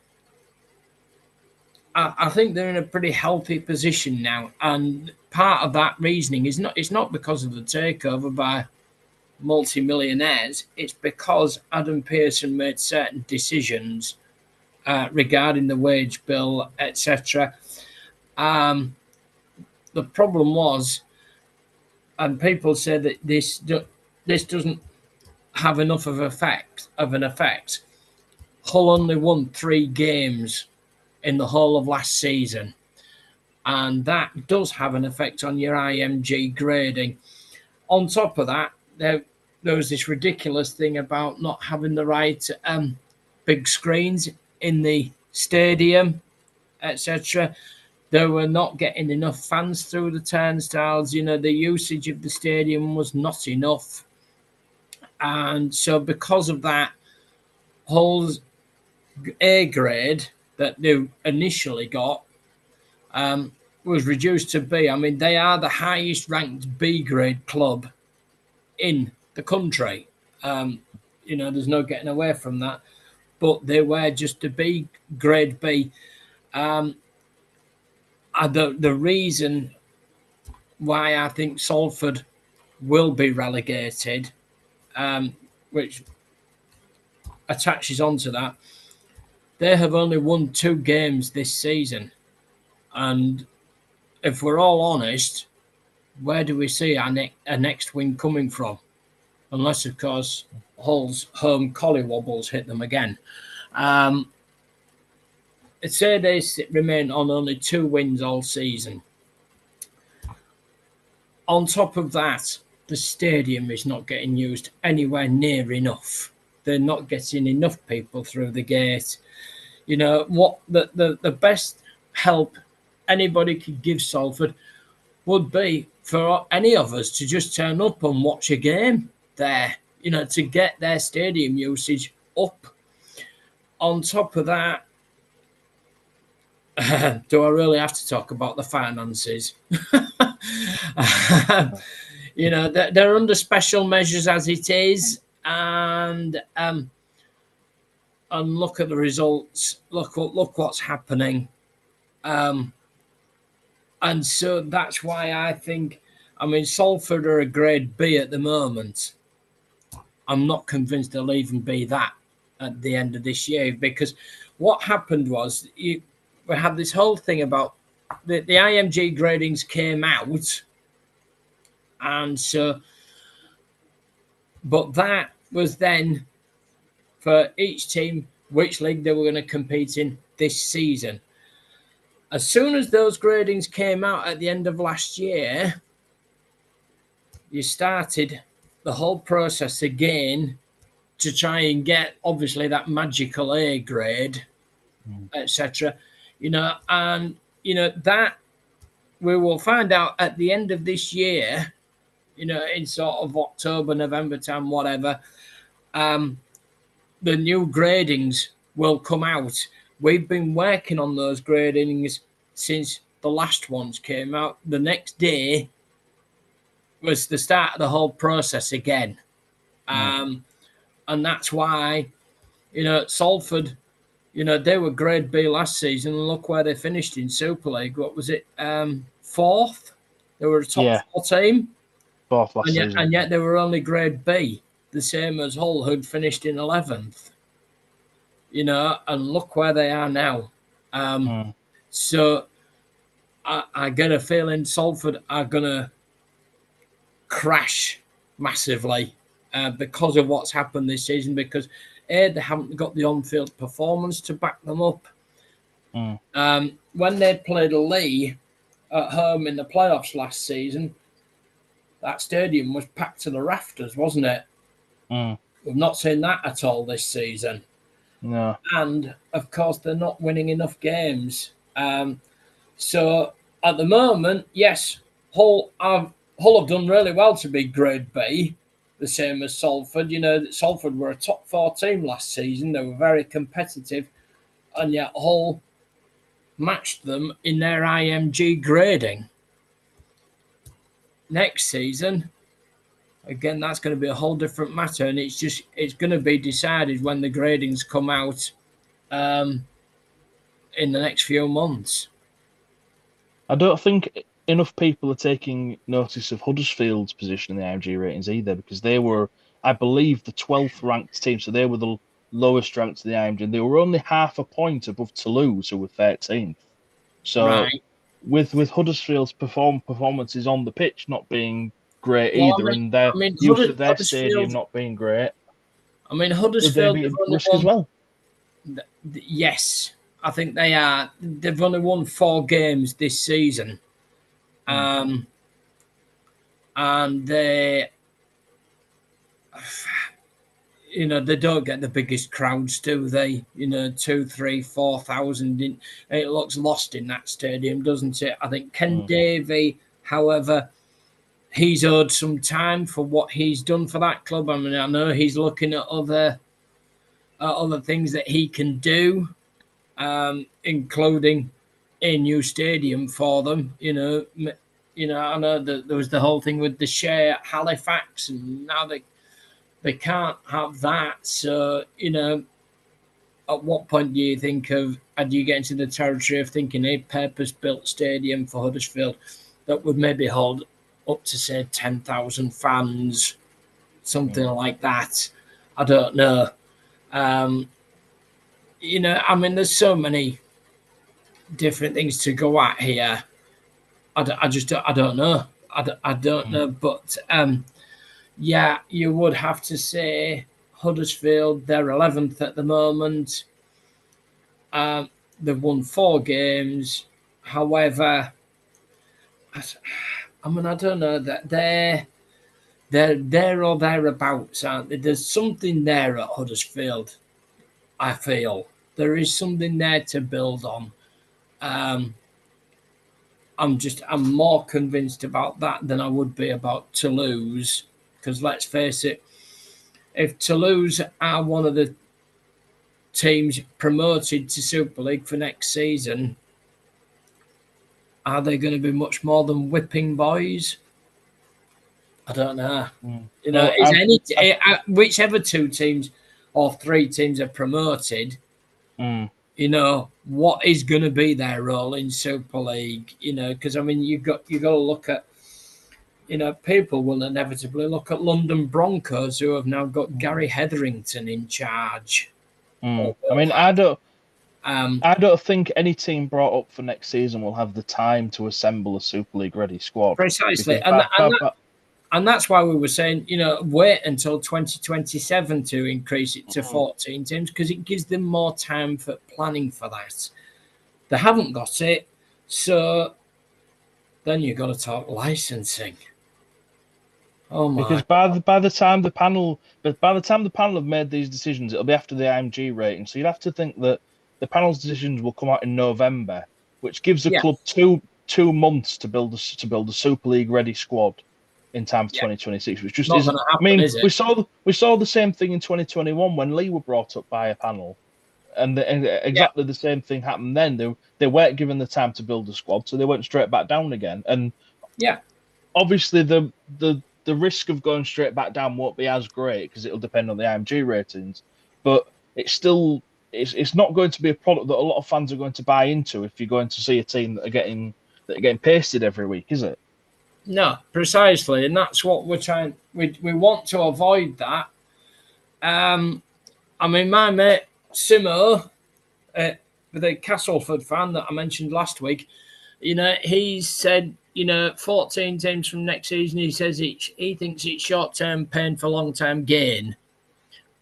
I think they're in a pretty healthy position now, and part of that reasoning is not. It's not because of the takeover by multi-millionaires. It's because Adam Pearson made certain decisions regarding the wage bill, etc. The problem was, and people say that this doesn't have enough of an effect. Hull only won 3 games in the whole of last season, and that does have an effect on your IMG grading. On top of that, there was this ridiculous thing about not having the right big screens in the stadium, etc. They were not getting enough fans through the turnstiles. The usage of the stadium was not enough. And so because of that, Hull's A grade that they initially got was reduced to B. I mean, they are the highest ranked B grade club in the country. There's no getting away from that. But they were just a B grade B. The reason why I think Salford will be relegated, which attaches onto that, they have only won 2 games this season. And if we're all honest, where do we see our next win coming from? Unless, of course, Hull's home collywobbles hit them again. I'd say they remain on only 2 wins all season. On top of that, the stadium is not getting used anywhere near enough. They're not getting enough people through the gate. What the best help anybody could give Salford would be for any of us to just turn up and watch a game there, to get their stadium usage up. On top of that, do I really have to talk about the finances? They're under special measures as it is, and look at the results. Look what's happening, and so that's why I think. I mean, Salford are a grade B at the moment. I'm not convinced they'll even be that at the end of this year, because what happened was we had this whole thing about the IMG gradings came out, and so, but that was then for each team which league they were going to compete in this season. As soon as those gradings came out at the end of last year, you started the whole process again to try and get, obviously, that magical A grade, etc. And that we will find out at the end of this year, in sort of October, November time, whatever, the new gradings will come out. We've been working on those gradings since the last ones came out. The next day was the start of the whole process again. And that's why, Salford, they were grade B last season, and look where they finished in Super League. What was it? 4th? They were a top 4 team. 4th last season. And yet they were only grade B, the same as Hull, who'd finished in 11th. And look where they are now. So I get a feeling Salford are going to crash massively because of what's happened this season, because A, they haven't got the on-field performance to back them up. When they played Lee at home in the playoffs last season, that stadium was packed to the rafters, wasn't it? We've not seen that at all this season. No. And of course, they're not winning enough games. So at the moment, yes, Hull have done really well to be Grade B, the same as Salford. You know, Salford were a top 4 team last season. They were very competitive, and yet Hull matched them in their IMG grading. Next season, again, that's going to be a whole different matter, and it's going to be decided when the gradings come out in the next few months. I don't think enough people are taking notice of Huddersfield's position in the IMG ratings either, because they were, I believe, the 12th ranked team, so they were the lowest ranked in the IMG, and they were only half a point above Toulouse, who were 13th. So Right. with Huddersfield's performances on the pitch not being great Well, either, and their use of their stadium Huddersfield. not being great, I mean, they Huddersfield. be They've at only risk as won. well. Yes, I think they are. They've only won 4 games this season, and they, you know, they don't get the biggest crowds, do they? You know, 2, 3, 4,000. It looks lost in that stadium, doesn't it? I think Ken Davey, however, he's owed some time for what he's done for that club. I mean, I know he's looking at other things that he can do, including a new stadium for them. I know that there was the whole thing with the share at Halifax, and now they can't have that. So, at what point do you think of, do you get into the territory of thinking a purpose-built stadium for Huddersfield that would maybe hold up to, say, 10,000 fans, something like that? I don't know. I mean, there's so many different things to go at here. I don't know. I don't know. But yeah, you would have to say Huddersfield, they're 11th at the moment. They've won 4 games. However, I mean, I don't know that they're there or thereabouts, aren't they? There's something there at Huddersfield. I feel there is something there to build on. I'm more convinced about that than I would be about Toulouse, because let's face it, if Toulouse are one of the teams promoted to Super League for next season, are they going to be much more than whipping boys? I don't know. Whichever 2 teams or 3 teams are promoted, what is going to be their role in Super League? Because I mean, you've got to look at, people will inevitably look at London Broncos, who have now got Gary Hetherington in charge. I mean, I don't think any team brought up for next season will have the time to assemble a Super League ready squad. Precisely, and that's why we were saying, wait until 2027 to increase it to 14 teams, because it gives them more time for planning for that. They haven't got it, so then you've got to talk licensing. Oh my! Because by the time the panel have made these decisions, it'll be after the IMG rating. So you'd have to think that the panel's decisions will come out in November, which gives the club two months to build a Super League ready squad in time for 2026, which just not isn't. Happen, I mean, is it? we saw the same thing in 2021 when Lee were brought up by a panel, and exactly the same thing happened then. They weren't given the time to build a squad, so they went straight back down again. And obviously the risk of going straight back down won't be as great because it'll depend on the IMG ratings, but it's not going to be a product that a lot of fans are going to buy into if you're going to see a team that are getting pasted every week, is it? No, precisely, and that's what we're trying. We want to avoid that. I mean, my mate Simo, the Castleford fan that I mentioned last week, he said, 14 teams from next season. He says he thinks it's short-term pain for long-term gain,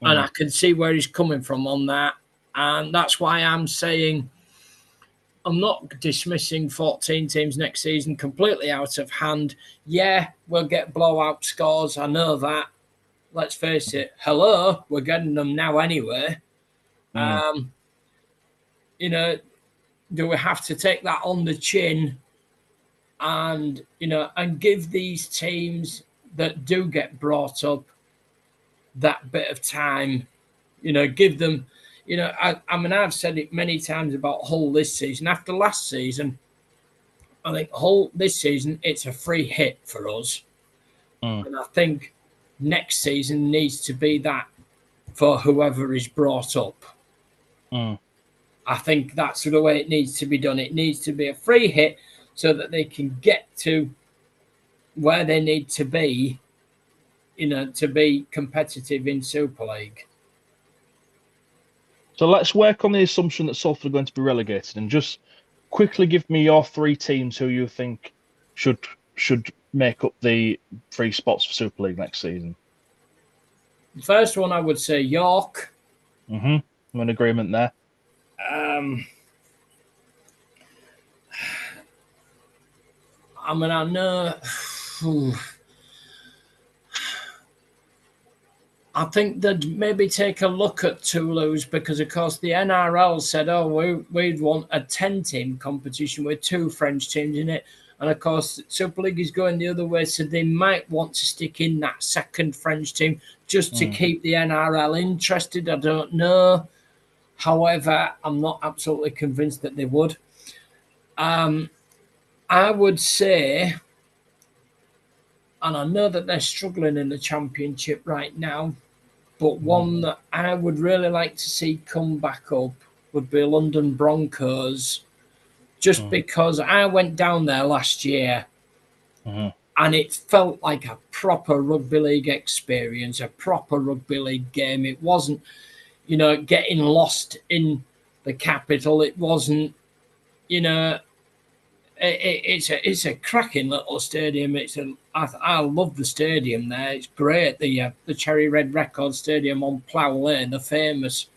and I can see where he's coming from on that, and that's why I'm saying I'm not dismissing 14 teams next season completely out of hand. Yeah, we'll get blowout scores. I know that. let's face it, hello, we're getting them now anyway. Um, you know, do we have to take that on the chin and, and give these teams that do get brought up that bit of time, give them, I mean, I've said it many times about Hull this season. After last season, I think Hull this season, it's a free hit for us. And I think next season needs to be that for whoever is brought up. I think that's the way it needs to be done. It needs to be a free hit so that they can get to where they need to be, to be competitive in Super League. So let's work on the assumption that Salford are going to be relegated, and just quickly give me your 3 teams who you think should make up the 3 spots for Super League next season. The first one, I would say York. I'm in agreement there. I mean, I know. I think they'd maybe take a look at Toulouse because, of course, the NRL said, "Oh, we'd want a 10-team competition with 2 French teams in it," and of course, Super League is going the other way, so they might want to stick in that second French team just to keep the NRL interested. I don't know. However, I'm not absolutely convinced that they would. I would say, and I know that they're struggling in the Championship right now, but one that I would really like to see come back up would be London Broncos, just because I went down there last year and it felt like a proper rugby league experience, a proper rugby league game. It wasn't, getting lost in the capital. It wasn't, it's a cracking little stadium. I love the stadium there. It's great. The Cherry Red Record Stadium on Plough Lane, the famous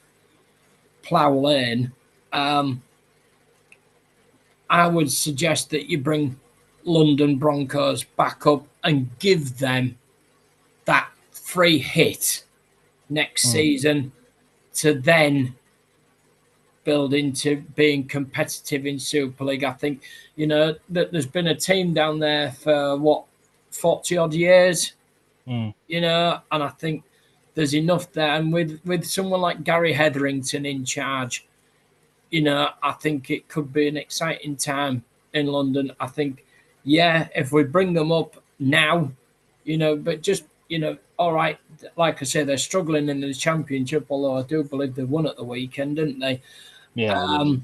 Plough Lane. I would suggest that you bring London Broncos back up and give them that free hit next season to then build into being competitive in Super League. I think, that there's been a team down there for 40 odd years, and I think there's enough there. And with someone like Gary Hetherington in charge, I think it could be an exciting time in London. I think, if we bring them up now, but just, all right, like I say, they're struggling in the Championship, although I do believe they won at the weekend, didn't they? Yeah.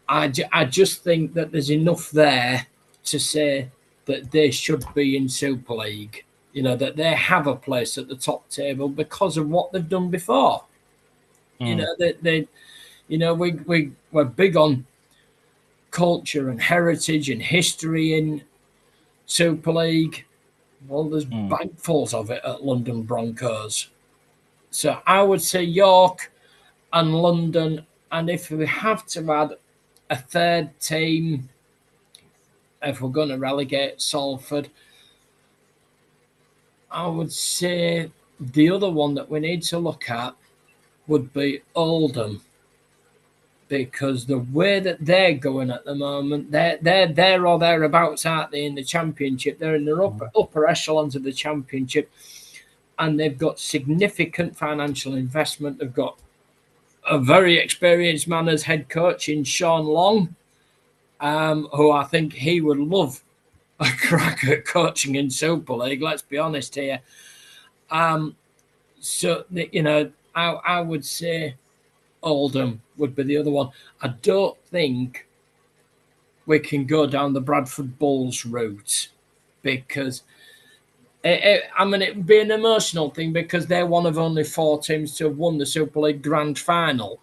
I just think that there's enough there to say that they should be in Super League. That they have a place at the top table because of what they've done before. We're big on culture and heritage and history in Super League. Well, there's bagfuls of it at London Broncos. So I would say York and London, and if we have to add a third team, if we're going to relegate Salford, I would say the other one that we need to look at would be Oldham, because the way that they're going at the moment, they're there or thereabouts, aren't they, in the Championship? They're in the upper echelons of the Championship, and they've got significant financial investment. They've got a very experienced man as head coach in Sean Long, who I think he would love a crack at coaching in Super League. Let's be honest here. So, I would say Oldham would be the other one. I don't think we can go down the Bradford Bulls route because it would be an emotional thing because they're one of only 4 teams to have won the Super League Grand Final.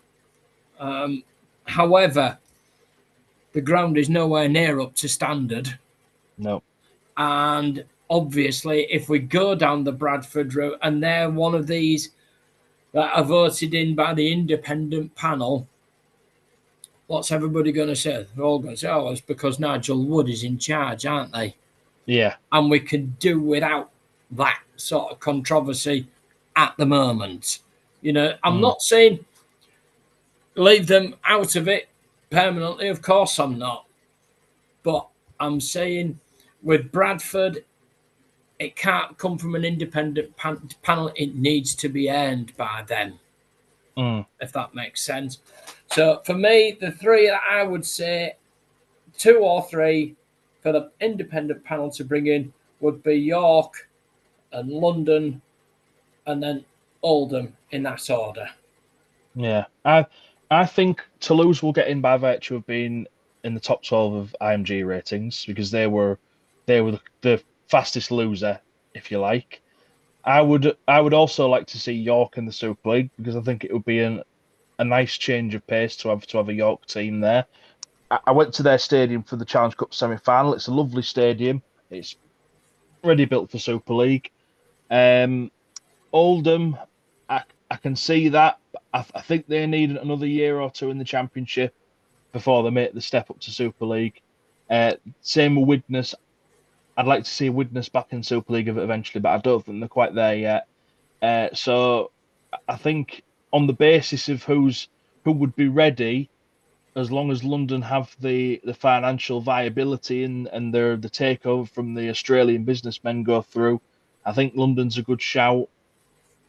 However, the ground is nowhere near up to standard. No. And obviously, if we go down the Bradford route and they're one of these that are voted in by the independent panel, what's everybody going to say? They're all going to say, oh, it's because Nigel Wood is in charge, aren't they? Yeah. And we can do without that sort of controversy at the moment. I'm not saying leave them out of it permanently. Of course, I'm not. But I'm saying with Bradford, it can't come from an independent panel. It needs to be earned by them, if that makes sense. So for me, the three that I would say, 2 or 3 for the independent panel to bring in would be York and London and then Oldham in that order. Yeah, I think Toulouse will get in by virtue of being in the top 12 of IMG ratings because they were the fastest loser, if you like. I would also like to see York in the Super League because I think it would be a nice change of pace to have a York team there. I went to their stadium for the Challenge Cup semi-final. It's a lovely stadium. It's ready built for Super League. Um, Oldham, I can see that. I think they need another year or two in the Championship before they make the step up to Super League. Same with Widnes. I'd like to see Widnes back in Super League eventually, but I don't think they're quite there yet. So I think on the basis of who would be ready, as long as London have the financial viability and the takeover from the Australian businessmen go through, I think London's a good shout.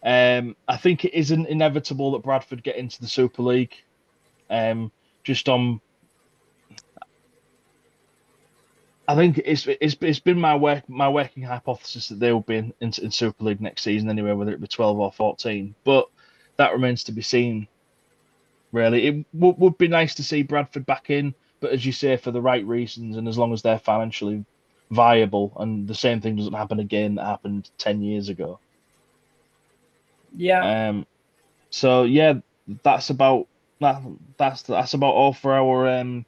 I think it isn't inevitable that Bradford get into the Super League. Just on, I think it's been my working hypothesis that they will be in Super League next season anyway, whether it be 12 or 14. But that remains to be seen. Really, it would be nice to see Bradford back in, but as you say, for the right reasons and as long as they're financially viable, and the same thing doesn't happen again that happened 10 years ago. Yeah. So yeah, that's about that. That's about all for our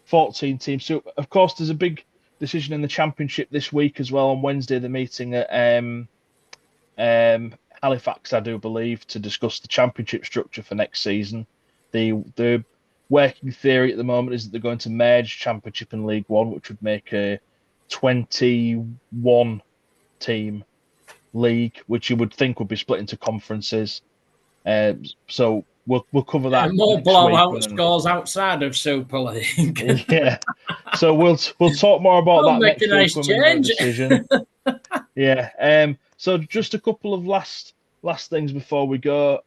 14 teams. So of course, there's a big decision in the championship this week as well. On Wednesday, the meeting at Halifax, I do believe, to discuss the championship structure for next season. The working theory at the moment is that they're going to merge Championship and League One, which would make a 21 team league, which you would think would be split into conferences. So we'll cover that more next week. blowout scores outside of Super League. Yeah. So we'll talk more about that make next a nice week when we know a change. decision. Yeah. So just a couple of last things before we go.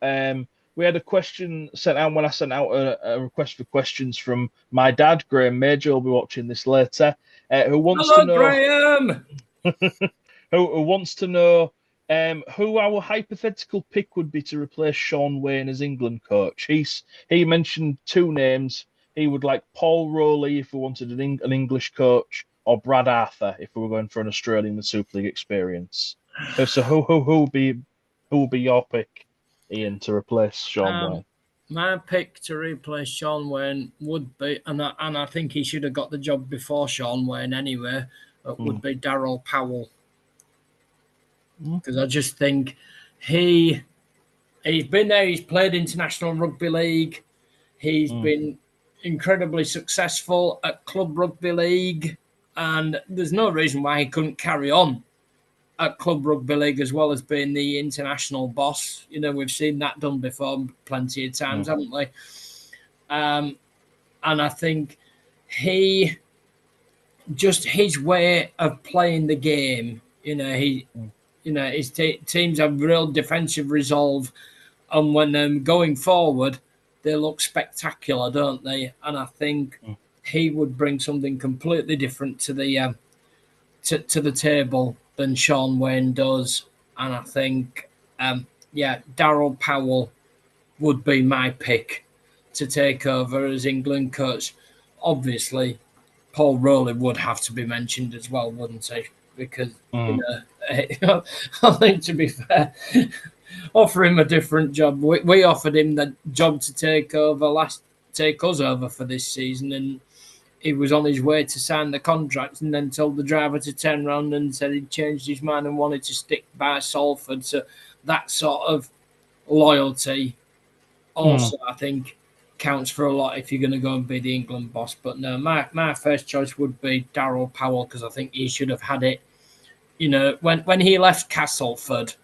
We had a question sent out when I sent out a request for questions from my dad, Graham Major. Will be watching this later. Who wants Hello, to know? Graham. who wants to know who our hypothetical pick would be to replace Sean Wayne as England coach? He mentioned 2 names. He would like Paul Rowley if we wanted an English coach, or Brad Arthur if we were going for an Australian with Super League experience. So who would be your pick, Ian, to replace Sean Wayne? My pick to replace Sean Wayne would be, and I think he should have got the job before Sean Wayne anyway, would be Darryl Powell. Because I just think he's been there, he's played international rugby league, he's been incredibly successful at club rugby league, and there's no reason why he couldn't carry on at club rugby league as well as being the international boss. We've seen that done before plenty of times, haven't we? And I think his way of playing the game, his teams have real defensive resolve, and when going forward, they look spectacular, don't they? And I think he would bring something completely different to the to the table than Sean Wayne does. And I think, Darryl Powell would be my pick to take over as England coach. Obviously, Paul Rowley would have to be mentioned as well, wouldn't he? Because I think, to be fair, offer him a different job. We offered him the job to take us over for this season, and he was on his way to sign the contract, and then told the driver to turn around and said he'd changed his mind and wanted to stick by Salford. So that sort of loyalty also, I think, counts for a lot if you're going to go and be the England boss. But no, my first choice would be Darryl Powell, because I think he should have had it when he left Castleford,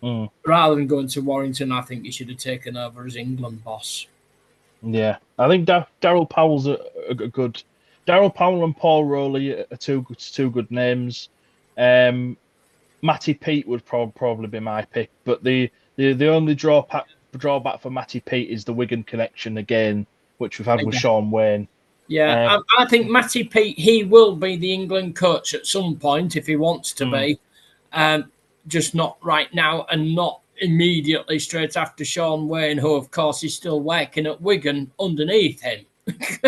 Mm. rather than going to Warrington, I think he should have taken over as England boss. Yeah, I think Daryl Powell's a good. Daryl Powell and Paul Rowley are two good names. Matty Pete would probably be my pick, but the only drawback for Matty Pete is the Wigan connection again, which we've had with Sean Wayne. Yeah, I think Matty Pete, he will be the England coach at some point if he wants to be, just not right now and not immediately straight after Sean Wayne, who of course is still working at Wigan underneath him.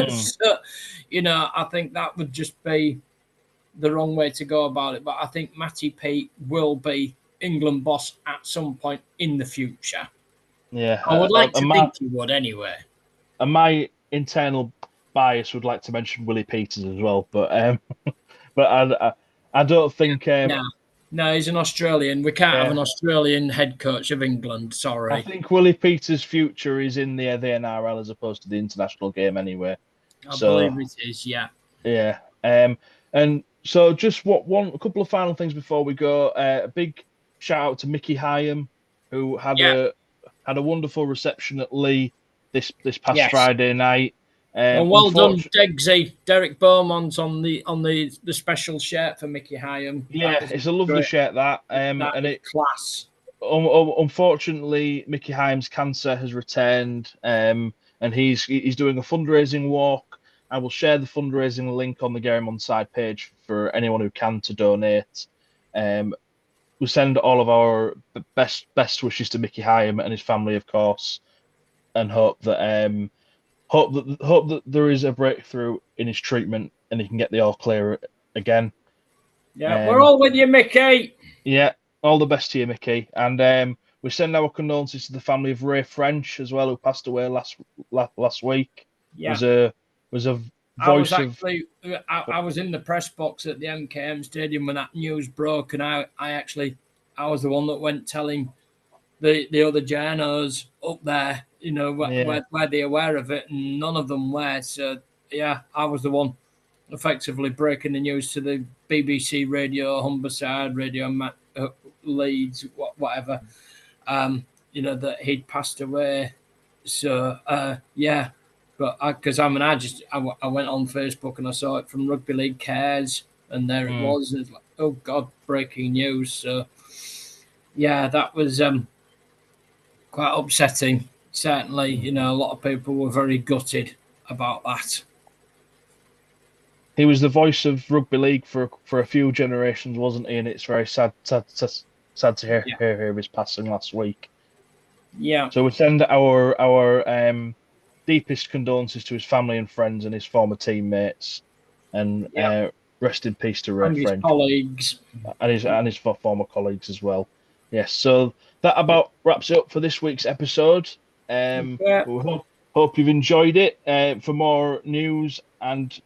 So, I think that would just be the wrong way to go about it. But I think Matty Pete will be England boss at some point in the future. Yeah, I would like to think he would anyway. And my internal bias would like to mention Willie Peters as well, but I don't think. No, he's an Australian. We can't have an Australian head coach of England. Sorry. I think Willie Peters' future is in the NRL as opposed to the international game anyway. I believe it is, yeah. Yeah. And so just a couple of final things before we go. A big shout out to Mickey Hyam, who had a wonderful reception at Lee this past Friday night. And well done, Degsy. Derek Beaumont on the special shirt for Mickey Hyam. Yeah, it's a lovely shirt that. And it's class. Unfortunately, Mickey Hyam's cancer has returned, and he's doing a fundraising walk. I will share the fundraising link on the Gerrim Onside page for anyone who can to donate. We send all of our best wishes to Mickey Hyam and his family, of course, and hope that there is a breakthrough in his treatment and he can get the all clear again. Yeah, we're all with you, Mickey. Yeah, all the best to you, Mickey. And we send our condolences to the family of Ray French as well, who passed away last week. Yeah, was a voice I was in the press box at the MKM Stadium when that news broke, and I was the one that went telling the other journos up there, were they aware of it, and none of them were. So yeah, I was the one effectively breaking the news to the BBC Radio Humberside, Radio Leeds, whatever, that he'd passed away. So yeah. But I went on Facebook and I saw it from Rugby League Cares, and there it was. It's like, oh God, breaking news. So yeah, that was quite upsetting. Certainly, a lot of people were very gutted about that. He was the voice of Rugby League for a few generations, wasn't he? And it's very sad to hear his passing last week. Yeah. So we send our deepest condolences to his family and friends and his former teammates, and rest in peace to Ray French, colleagues, and his former colleagues as well. Yes, so that about wraps it up for this week's episode. We hope you've enjoyed it. For more news and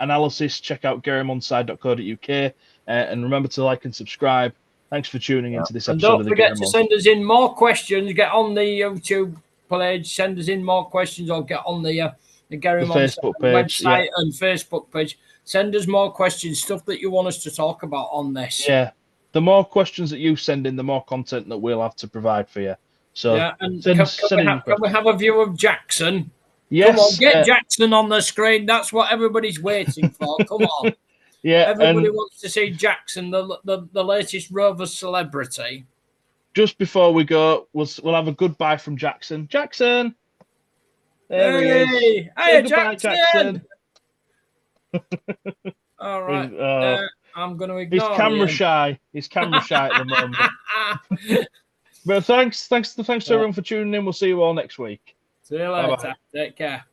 analysis, check out gerrimonside.co.uk, and remember to like and subscribe. Thanks for tuning into this episode. And don't forget to send us in more questions. Get on the YouTube page, send us in more questions, or get on the Gerrim Facebook page, website and Facebook page. Send us more questions, stuff that you want us to talk about on this. Yeah, the more questions that you send in, the more content that we'll have to provide for you. So yeah, and can we have a view of Jackson? Yes, come on, get Jackson on the screen. That's what everybody's waiting for. Come on, everybody wants to see Jackson, the latest Rovers celebrity. Just before we go, we'll have a goodbye from Jackson. Jackson! There he is. Hey, Jackson! All right. I'm going to ignore He's camera shy. He's camera shy at the moment. But thanks to everyone for tuning in. We'll see you all next week. See you later. Take care.